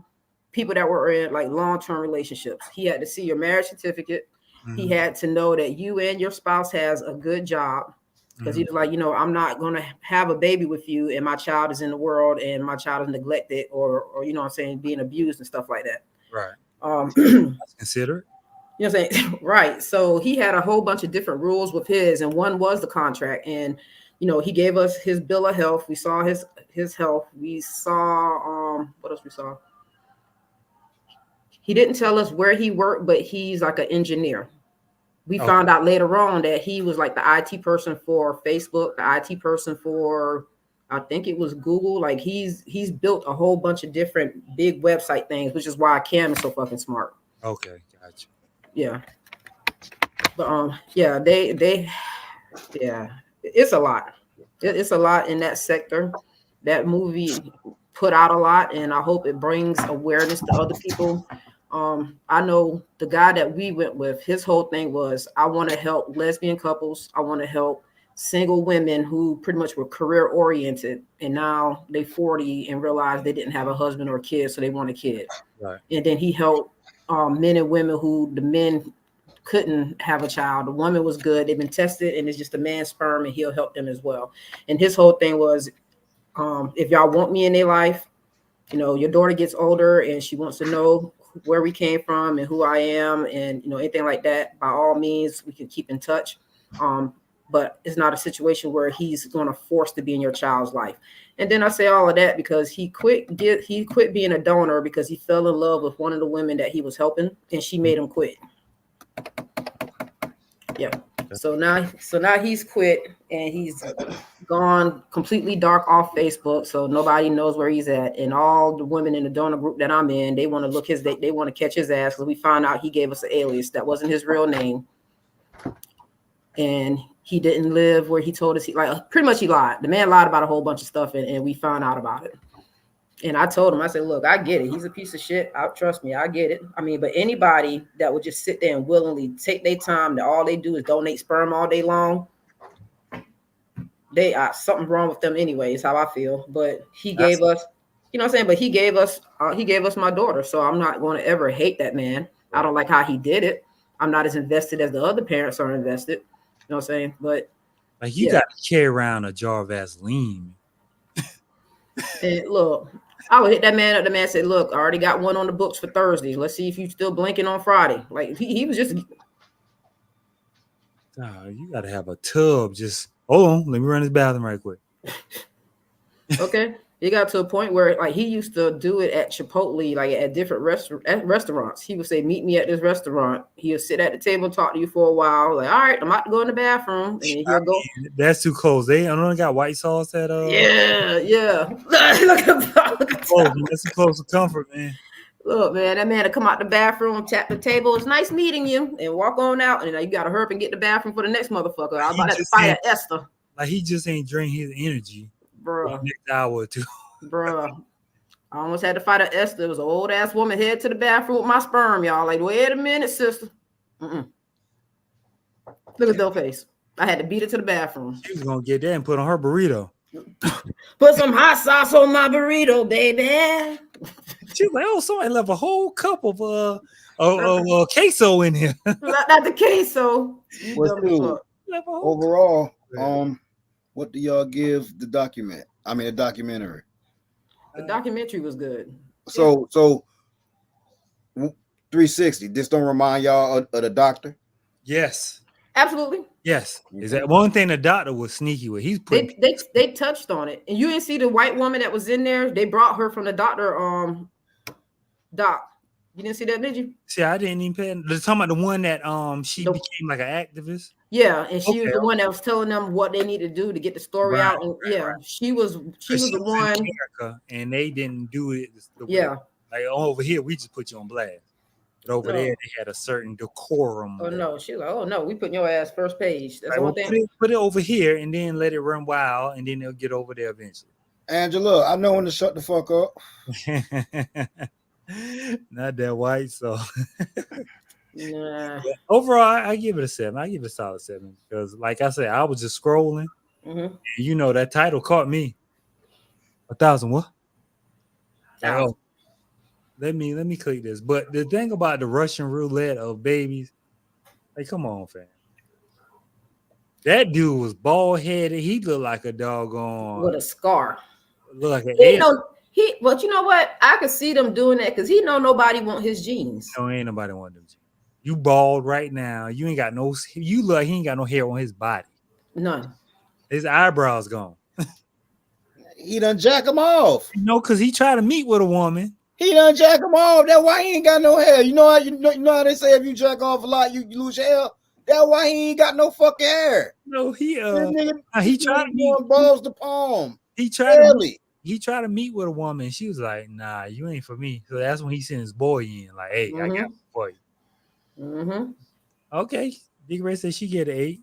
people that were in like long-term relationships. He had to see your marriage certificate. He had to know that you and your spouse has a good job. Because he was like, I'm not going to have a baby with you and my child is in the world and my child is neglected or being abused and stuff like that. Right. That's considered. You know what I'm saying? Right. So he had a whole bunch of different rules with his, and one was the contract. And, he gave us his bill of health. We saw his health. We saw, what else we saw? He didn't tell us where he worked, but he's like an engineer. We found out later on that he was like the IT person for Facebook, the IT person for, I think it was Google. Like he's built a whole bunch of different big website things, which is why Cam is so fucking smart. Okay, gotcha. Yeah. But it's a lot. It's a lot in that sector. That movie put out a lot, and I hope it brings awareness to other people. I know the guy that we went with, his whole thing was, I want to help lesbian couples. I want to help single women who pretty much were career oriented, and now they 40 and realize they didn't have a husband or a kid, so they want a kid. Right. And then he helped men and women who the men couldn't have a child. The woman was good. They've been tested, and it's just a man's sperm, and he'll help them as well. And his whole thing was, if y'all want me in their life, your daughter gets older and she wants to know where we came from and who I am, and anything like that, by all means, we can keep in touch. But it's not a situation where he's going to force to be in your child's life. And then I say all of that because he quit being a donor because he fell in love with one of the women that he was helping, and she made him quit. Yeah. So now he's quit and he's gone completely dark off Facebook. So nobody knows where he's at. And all the women in the donor group that I'm in, they want to look they want to catch his ass because we found out he gave us an alias that wasn't his real name. And he didn't live where he told us pretty much he lied. The man lied about a whole bunch of stuff and we found out about it. And I told him, I said, look, I get it. He's a piece of shit. Trust me, I get it. I mean, but anybody that would just sit there and willingly take their time, that all they do is donate sperm all day long, they something wrong with them anyway, is how I feel. But he gave us, you know what I'm saying? But he gave us my daughter. So I'm not going to ever hate that man. I don't like how he did it. I'm not as invested as the other parents are invested. You know what I'm saying? But like you got to carry around a jar of Vaseline. And look, I would hit that man up. The man said, look, I already got one on the books for Thursday. Let's see if you still blinking on Friday. Like he was just. You got to have a tub. Just hold on. Let me run this bathroom right quick. Okay. It got to a point where like he used to do it at Chipotle, like at different restaurants. He would say, meet me at this restaurant. He'll sit at the table and talk to you for a while. Like, all right, I'm about to go in the bathroom. And he'll go. That's too close. They only got white sauce at Yeah. Look at oh, that's too close to comfort, man. Look, man, that man to come out the bathroom, tap the table. It's nice meeting you, and walk on out. And you got to hurry up and get the bathroom for the next motherfucker. I was about to fight at Esther. Like he just ain't drain his energy. Bro, next hour or two. Bro, I almost had to fight at Esther. It was an old ass woman head to the bathroom with my sperm, y'all. Like, wait a minute, sister. Look at their face. I had to beat it to the bathroom. She was gonna get that and put on her burrito. Put some hot sauce on my burrito, baby. She was like, "Oh, somebody left a whole cup of queso in here." Not the queso. Overall, what do y'all give the documentary? The documentary was good. So 360. This don't remind y'all of the doctor? Yes. Absolutely. Yes. Is that one thing the doctor was sneaky with? He's putting they touched on it. And you didn't see the white woman that was in there. They brought her from the doctor doc. You didn't see that, did you? See, I didn't even pay. They're talking about the one that she became like an activist. Yeah, and she was the one that was telling them what they need to do to get the story out. And she was the one. America, and they didn't do it. Yeah, like over here, we just put you on blast. But over there, they had a certain decorum. Oh no, she was like, oh no, we putting your ass first page. That's one thing. Put it over here, and then let it run wild, and then they'll get over there eventually. Angela, I know when to shut the fuck up. Not that white, so. Nah. Overall, I give it a 7. I give it a solid 7 because, like I said, I was just scrolling. And you know that title caught me. 1,000 what? Oh, let me click this. But the thing about the Russian roulette of babies, like, come on, fam. That dude was bald headed. He looked like a doggone with a scar. Look like an but you know what? I could see them doing that because he know nobody want his jeans. No, ain't nobody want them jeans. You bald right now. You ain't got no. You look like he ain't got no hair on his body. None. His eyebrows gone. He done jack him off. Because he tried to meet with a woman. He done jack him off. That's why he ain't got no hair. You know how they say if you jack off a lot, you lose your hair. That's why he ain't got no fucking hair. No, he tried to meet balls to palm. He tried to meet with a woman. She was like, "Nah, you ain't for me." So that's when he sent his boy in. Like, "Hey, I got a boy." Okay, Big Ray said she get an 8.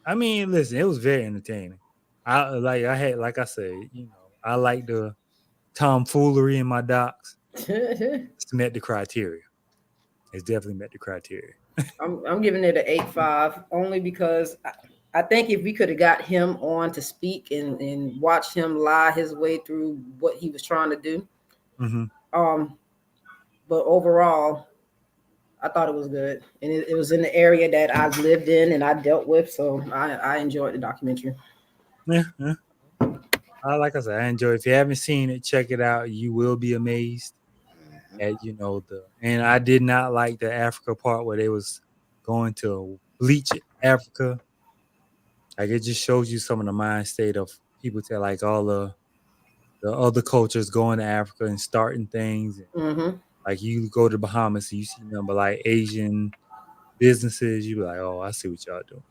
I mean, listen, it was very entertaining. I like the tomfoolery in my docs. It's met the criteria. It's definitely met the criteria. I'm giving it an 8.5 only because I think if we could have got him on to speak and watch him lie his way through what he was trying to do. But overall, I thought it was good. And it was in the area that I've lived in and I dealt with. So I enjoyed the documentary. Yeah. Like I said, I enjoy it. If you haven't seen it, check it out. You will be amazed at, and I did not like the Africa part where they was going to bleach Africa. Like, it just shows you some of the mind state of people that like all the other cultures going to Africa and starting things. Like, you go to Bahamas and you see nothing but like Asian businesses. You be like, oh, I see what y'all doing.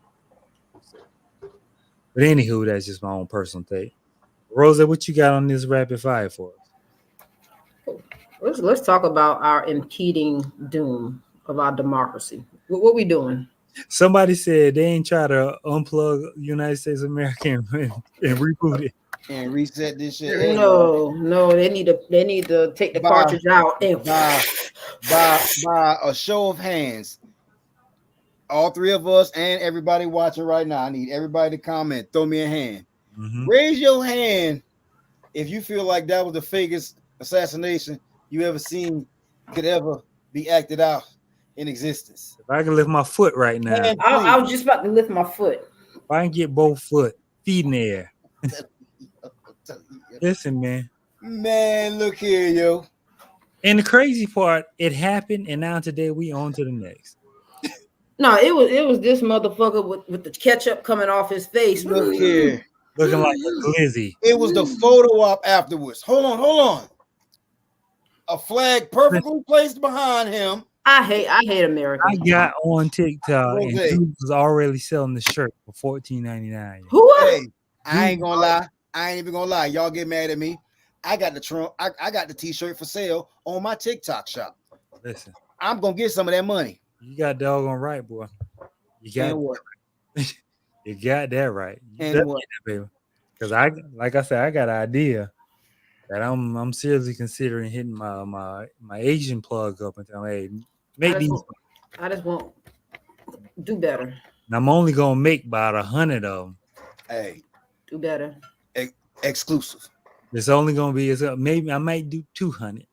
But anywho, that's just my own personal take. Rosa, what you got on this rapid fire for us? Let's talk about our impeding doom of our democracy. What we doing? Somebody said they ain't try to unplug United States of America and reboot it. And reset this shit. Hey, No, they need to take the cartridge out and by a show of hands. All three of us and everybody watching right now. I need everybody to comment. Throw me a hand. Mhm. Raise your hand if you feel like that was the fakest assassination you ever seen could ever be acted out in existence. If I can lift my foot right now, Man, I was just about to lift my foot. if I can get both foot, feet in the air. Listen, man. Look here, yo. And the crazy part, it happened, and now today we on to the next. No, it was this motherfucker with the ketchup coming off his face. Look here. Looking like a glizzy. It was the photo op afterwards. Hold on. A flag perfectly placed behind him. I hate America. I got on TikTok and Okay. dude was already selling the shirt for $14.99. Who? Hey, I ain't gonna lie. I ain't even gonna lie. Y'all get mad at me. I got the Trump. I got the t-shirt for sale on my TikTok shop. Listen, I'm gonna get some of that money. you got doggone right, boy. You got And what? you got that right. You And definitely what? get that, baby. Because like I said, I got an idea that I'm seriously considering hitting my Asian plug up and tell them, hey, make these. I just won't do better. And I'm only gonna make about 100 of them. Hey, Do better. exclusive. It's only gonna be maybe I might do 200,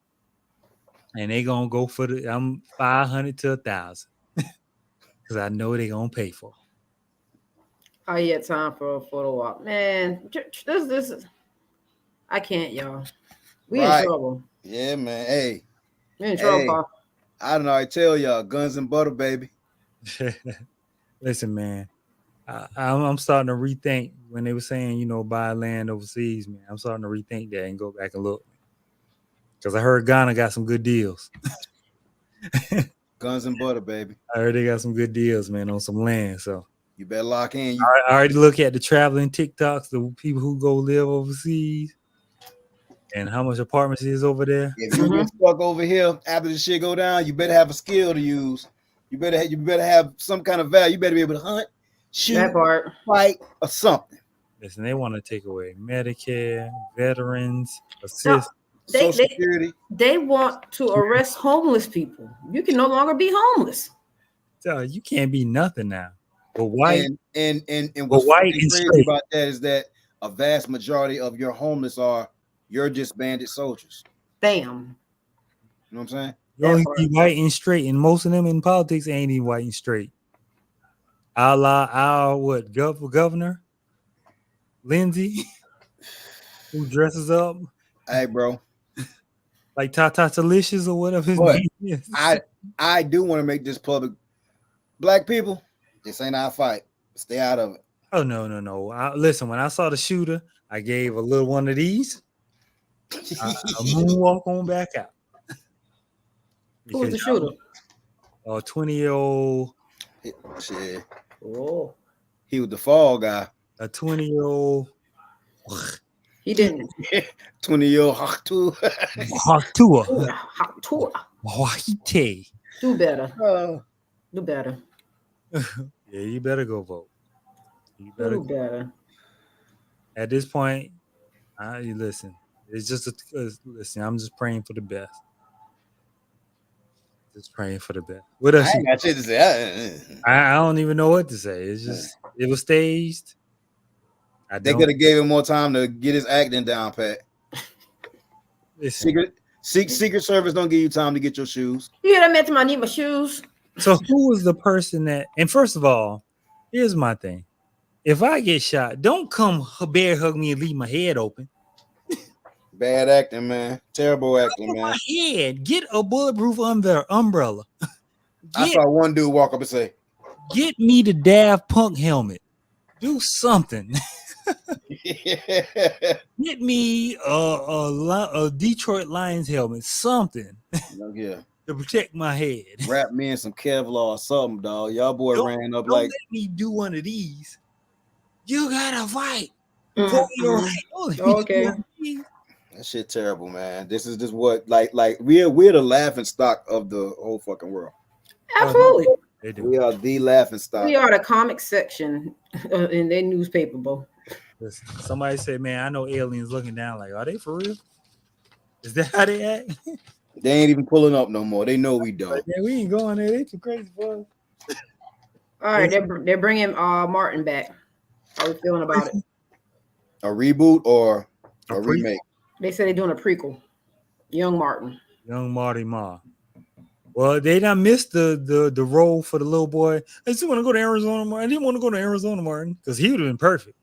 and they gonna go for the 500 to 1,000 because I know they gonna pay for it. I had time for a photo op. Man, this is I can't, y'all. We Right. in trouble. Yeah, man. Hey, We in trouble. Paul. I don't know. I tell y'all, guns and butter, baby. Listen, man, I'm starting to rethink when they were saying, buy land overseas, man. I'm starting to rethink that and go back and look because I heard Ghana got some good deals. Guns and butter, baby. I heard they got some good deals, man, on some land. So You better lock in. I already look at the traveling TikToks, the people who go live overseas, and how much apartments is over there. If you get stuck over here after the shit go down, you better have a skill to use. You better have some kind of value. You better be able to hunt, shoot, That part. fight, or something. Listen, they want to take away Medicare, veterans, No, assist. They- Social Security. They want to arrest homeless people. You can no longer be homeless. So you can't be nothing now. But white, And But what's white fucking and crazy straight. about that is that a vast majority of your homeless you're just bandit soldiers. Damn. You know what I'm saying? you only part. be white and straight, and most of them in politics ain't even white and straight. Our governor Lindsay, who dresses up Hey, bro. like Tata Delicious or whatever his But name is. I do want to make this public. Black people, this ain't our fight. Stay out of it. Oh no. Listen, when I saw the shooter, I gave a little one of these. I moonwalk on back out. Who was the Because shooter? A 20-year-old, Shit. Oh, He was the fall guy. a 20-year-old he didn't. 20-year-old too. Hatua Hot tour. Wahite. Do better. Do better. Yeah, you better go vote. You better Do better. at this point. You listen. It's just listen. I'm just praying for the best. Just praying for the best. What else? I ain't got shit to say. I don't even know what to say. It's just it was staged. They could have gave him more time to get his acting down, Pat. Listen, Secret Service don't give you time to get your shoes. You hear that man to I need my shoes? so who was the person that? And first of all, here's my thing: if I get shot, don't come bear hug me and leave my head open. Bad acting, man. Terrible acting, My man. head. Get a bulletproof umbrella. I saw one dude walk up and say, Get me the Daft Punk helmet. Do something. Get me a Detroit Lions helmet. Something yeah. to protect my head. Wrap me in some Kevlar or something, dog. Y'all boy Don't- ran up Don't like let me do one of these. You gotta fight Mhm. for your right. Okay. That shit terrible, man. This is just what like we're the laughing stock of the whole fucking world. Absolutely. They do. We are the laughing stock. We are the comic section in their newspaper, bro. Listen, somebody said, "Man, I know aliens looking down. Like, are they for real? Is that how they act? They ain't even pulling up no more. They know we Like, don't. yeah, we ain't going there. They too crazy for us." All right, they're bringing Martin back. How we feeling about it? A reboot or A a prequel? remake? They said they're doing a prequel. Young Martin. Young Marty Ma. Well, they done missed the role for the little boy. I just want to go to Arizona, Martin. I didn't want to go to Arizona, Martin, because he would have been perfect.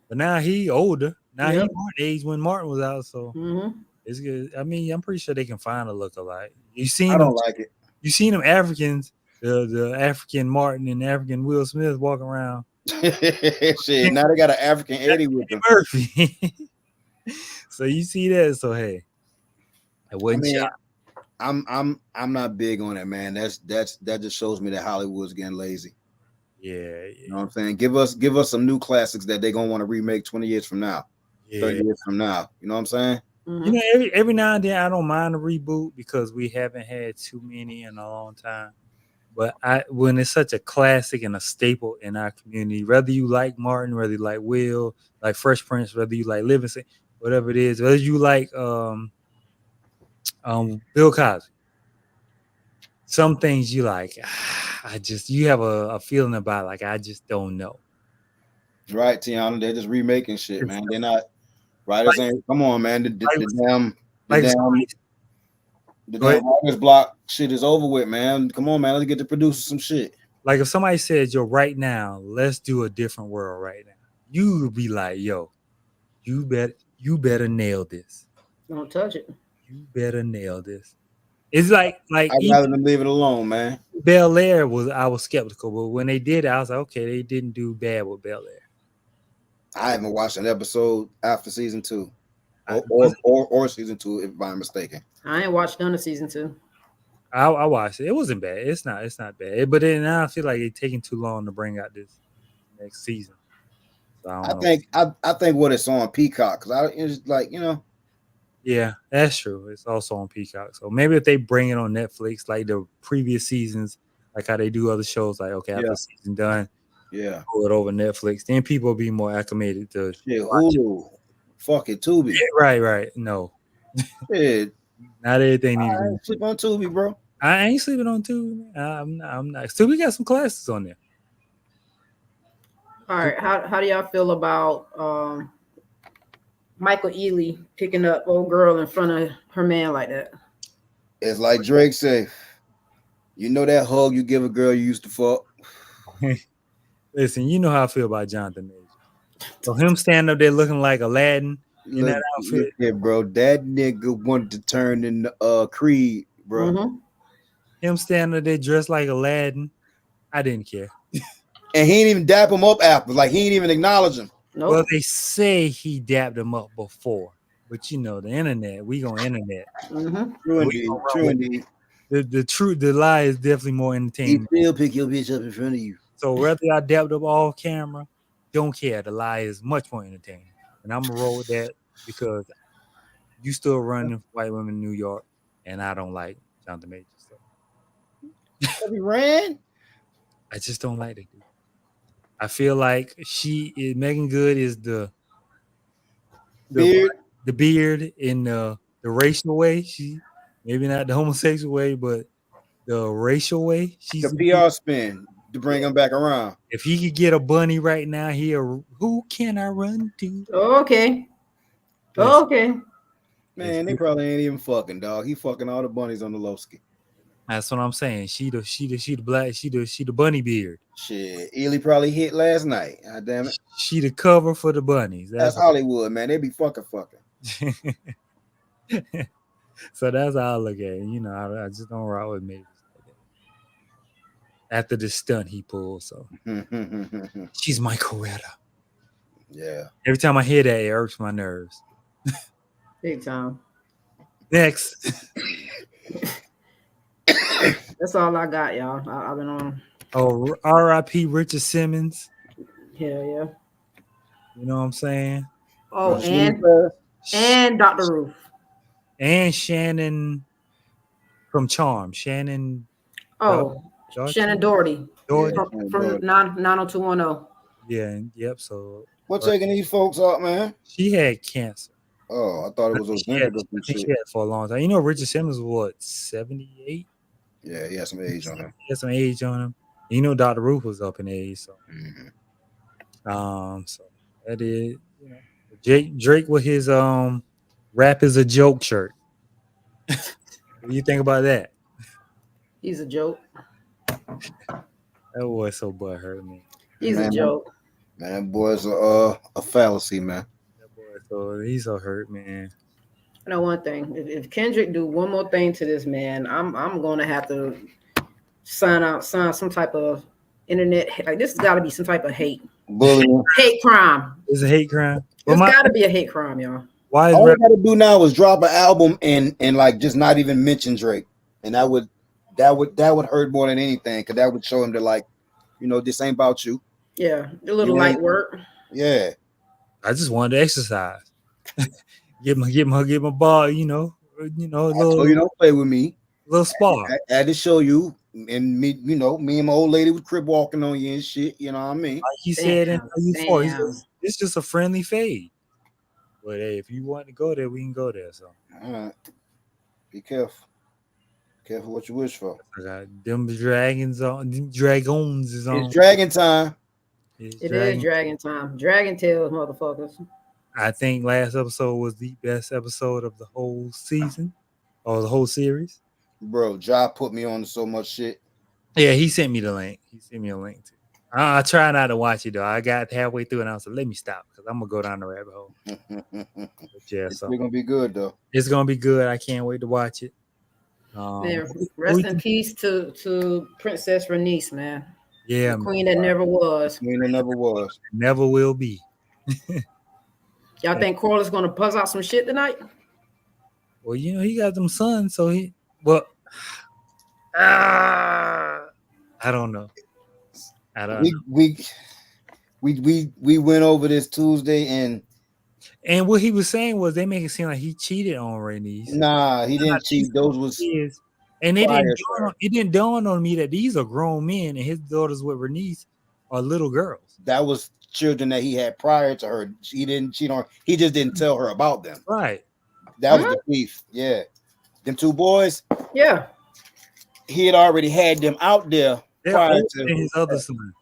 But now he older. Now Yep. he Martin age when Martin was out, so Mm-hmm. it's good. I mean, I'm pretty sure they can find a lookalike. You seen I them? don't like it. You seen them Africans, the African Martin and the African Will Smith walking around. Shit, now they got an African Eddie with them. Murphy. So you see that? So hey, it I wasn't mean, shot. I'm not big on that, man. That just shows me that Hollywood's getting lazy. Yeah, You know what I'm saying? Give us some new classics that they're gonna want to remake 20 years from now, 30 yeah. years from now. You know what I'm saying? Mm-hmm. You know, every now and then I don't mind a reboot because we haven't had too many in a long time. But when it's such a classic and a staple in our community, whether you like Martin, whether you like Will, like Fresh Prince, whether you like Livingston, whatever it is, whether you like Bill Cosby, some things you like, you have a feeling about like I just don't know. Right, Tiana. They're just remaking shit, man. They're not writers ain't come on, man. The damn writer's block shit is over with, man. Come on, man. Let's get to producing some shit. Like if somebody said, "Yo, right now, let's do a different world right now," you would be like, "Yo, you better nail this. Don't touch it. You better nail this." It's like I'd rather than leave it alone, man. Bel Air I was skeptical, but when they did it, I was like, okay, they didn't do bad with Bel Air. I haven't watched an episode after season 2. Or season 2, if I'm mistaken. I ain't watched none of season 2. I watched it. It wasn't bad. It's not bad. But then now I feel like it's taking too long to bring out this next season. So I think what it's on Peacock because it's like, you know. Yeah, that's true. It's also on Peacock. So maybe if they bring it on Netflix like the previous seasons, like how they do other shows, like okay, after the season done, yeah, pull it over Netflix, then people will be more acclimated to Hulu. Fuck it, Tubi. Yeah, right. No. Shit. Not everything needs to sleep on Tubi, bro. I ain't sleeping on Tubi. I'm not. Tubi got some classes on there. All right. How do y'all feel about Michael Ealy picking up old girl in front of her man like that? It's like Drake said. You know that hug you give a girl you used to fuck. Listen, you know how I feel about Jonathan Major. So him standing up there looking like Aladdin in that outfit. Yeah, bro. That nigga wanted to turn into Creed, bro. Mm-hmm. Him standing up there dressed like Aladdin. I didn't care. And he ain't even dap him up after. Like he ain't even acknowledge him. Nope. Well, they say he dapped him up before. But you know, the internet, we gonna internet. Mm-hmm. True indeed. True indeed. The lie is definitely more entertaining. He still pick your bitch up in front of you. So whether I dapped up off camera, don't care. The lie is much more entertaining. And I'm gonna roll with that because you still running white women in New York, and I don't like Jonathan Major. So have you ran? I just don't like it. I feel like Megan Good is the beard in the racial way. She maybe not the homosexual way, but the racial way. She's the PR spin to bring him back around. If he could get a bunny right now, who can I run to? Okay. Okay. Man, they probably ain't even fucking, dog. He fucking all the bunnies on the low ski. That's what I'm saying. She the bunny beard. Shit, Ely probably hit last night. God damn it. She the cover for the bunnies. That's Hollywood, man. They be fucking. So that's how I look at it. You know, I just don't rock with me. After the stunt he pulled, so she's my Coretta. Yeah. Every time I hear that, it irks my nerves. Big time. Next. That's all I got, y'all. I've been on. Oh, R.I.P. Richard Simmons. Yeah, yeah. You know what I'm saying? Oh, Rashida and Dr. Ruth. And Shannon from Charm. Shannon Oh, Doherty? Shannon Doherty Doherty. Yeah. from 90210. Yeah, and yep. So What's taking these folks up, man? she had cancer. Oh, I thought it was I think Ozempic or some I think she shit. had it for a long time. You know, Richard Simmons was what, 78? Yeah, he had some age on him. He had some age on him. You know, Dr. Ruth was up in age, so Mhm. so that is, you know, Drake with his rap is a joke shirt. What do you think about that? He's a joke. That boy so butthurt, man. He's a joke. Man, that boy's a fallacy, man. That boy, so he's so hurt, man. I know one thing. If Kendrick do one more thing to this man, I'm gonna have to sign some type of internet. Like this has got to be some type of hate Bullying. crime. It's a hate crime. It's got to be a hate crime, y'all. Why is All I rap, gotta do now is drop an album and like just not even mention Drake, and that would hurt more than anything, because that would show him that, like, you know, this ain't about you. Yeah, a little You light ain't- work. Yeah, I just wanted to exercise. Get my ball, you know, a so you don't play with me. little spar. I had to show you, and me, you know, me and my old lady was crib walking on you and shit. You know what I mean? Like he said in before, Damn. it's just a friendly fade. But hey, if you want to go there, we can go there. So All right, be careful. Careful what you wish for. I got them dragons on. Them dragons is on. It's dragon time. It's It dragon. is dragon time. Dragon tails, motherfuckers. I think last episode was the best episode of the whole season or the whole series. Bro, Ja put me on to so much shit. Yeah, he sent me the link. He sent me a link too. I try not to watch it though. I got halfway through and I was like, let me stop because I'm gonna go down the rabbit hole. But yeah, It's so still gonna be good though. it's gonna be good. I can't wait to watch it. Man, rest in peace to Princess Renice, man. Yeah, The queen that never was. I mean, it never was. never will be. Y'all think Corliss gonna buzz out some shit tonight? Well, you know, he got them sons, so I don't know. I don't know. We went over this Tuesday, and what he was saying was they make it seem like he cheated on Rhaenys. nah, he didn't cheat. Those was Kids. And it didn't dawn on me that these are grown men and his daughters with Rhaenys are little girls. that was children that he had prior to her. He didn't cheat on. He just didn't tell her about them. Right. That was the beef. Yeah, them two boys. Yeah. He had already had them out there They're prior older to than his other son.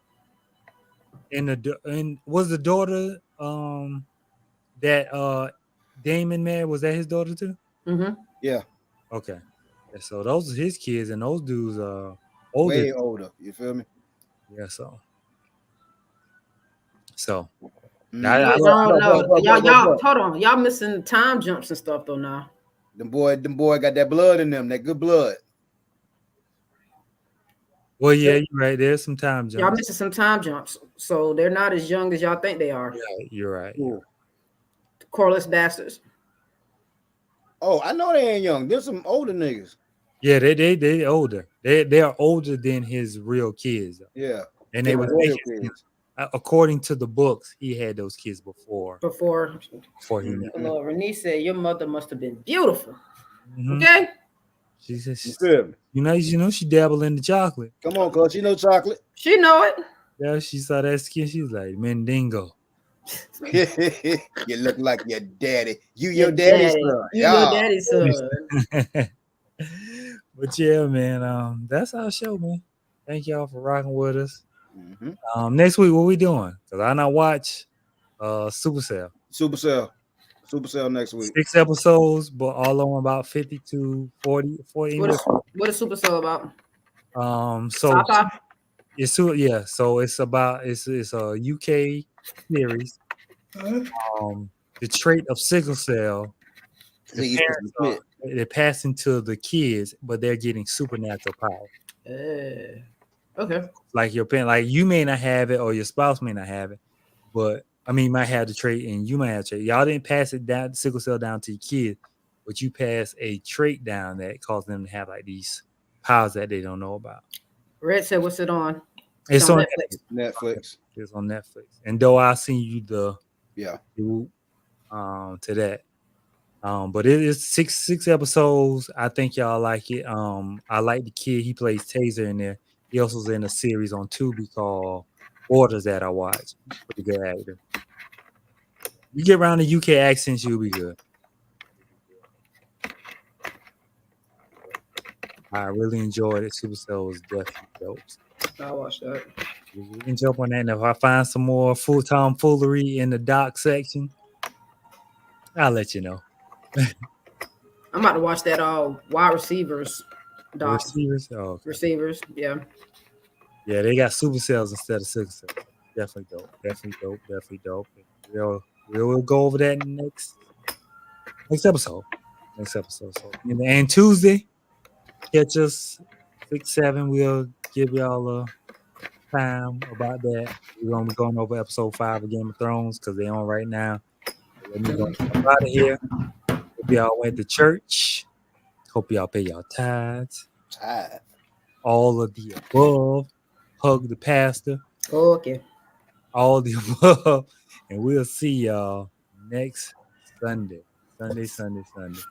And was the daughter that Damon married, was that his daughter too? Mm-hmm. Yeah. Okay. Yeah, so those are his kids, and those dudes are older. way older. You feel me? Yeah, so No. Y'all hold on. Y'all missing time jumps and stuff though now. Them boy got that blood in them, that good blood. well, yeah, you're right. There's some time Y'all jumps. missing some time jumps. So they're not as young as y'all think they are. Yeah, you're right. Cool. Corliss bastards. Oh, I know they ain't young. There's some older niggas. Yeah, they older. They are older than his real kids. Yeah. And they were real taking, kids. according to the books, he had those kids before he met. Lord, Renee said your mother must have been beautiful. Mhm. Okay. She said, You feel me? you know, she dabbled in the chocolate. Come on, cuz you know chocolate. She know it. Yeah, she saw that skin. She's like, Mendingo. You look like your daddy. You your daddy's son. You Yeah. your daddy's son. But yeah, man, that's our show, man. Thank y'all for rocking with us. Mhm. Next week, what we doing? Because I not watch Supercell. Supercell next week. 6 episodes, but all on about 50 to 40 What minutes. is Supercell about? So Sci-fi? so it's about it's a UK series. The trait of sickle cell. The parents they're passing to the kids, but they're getting supernatural power. Okay. Like your parent, like you may not have it, or your spouse may not have it, but I mean, might have the trait, and you might have the trait. Y'all didn't pass it down, sickle cell down to your kids, but you pass a trait down that causes them to have like these powers that they don't know about. Red said, "What's it on?" It's on Netflix. Netflix. It's on Netflix. And though I seen you the Yeah. to that. But it is six episodes. I think y'all like it. I like the kid. He plays Taser in there. He also is in a series on Tubi called Orders that I watch. Pretty good actor. You get around the UK accents, you'll be good. I really enjoyed it. Supercell was definitely dope. I'll watch that. You can jump on that. And if I find some more full-time foolery in the doc section, I'll let you know. I'm about to watch that wide receivers The doc. receivers, oh, okay. Receivers, yeah. Yeah, they got supercells instead of sickle cells. Definitely dope. Definitely dope. We'll go over that next episode. So, and Tuesday, catch us 6-7. We'll give y'all a time about that. We're gonna be going over episode 5 of Game of Thrones because they're on right now. Let me go out of here. Hope y'all went to church. Hope y'all pay y'all tithes. All of the above. Hug the pastor. Oh, okay. All the above. And we'll see y'all next Sunday. Sunday. Yes,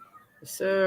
sir.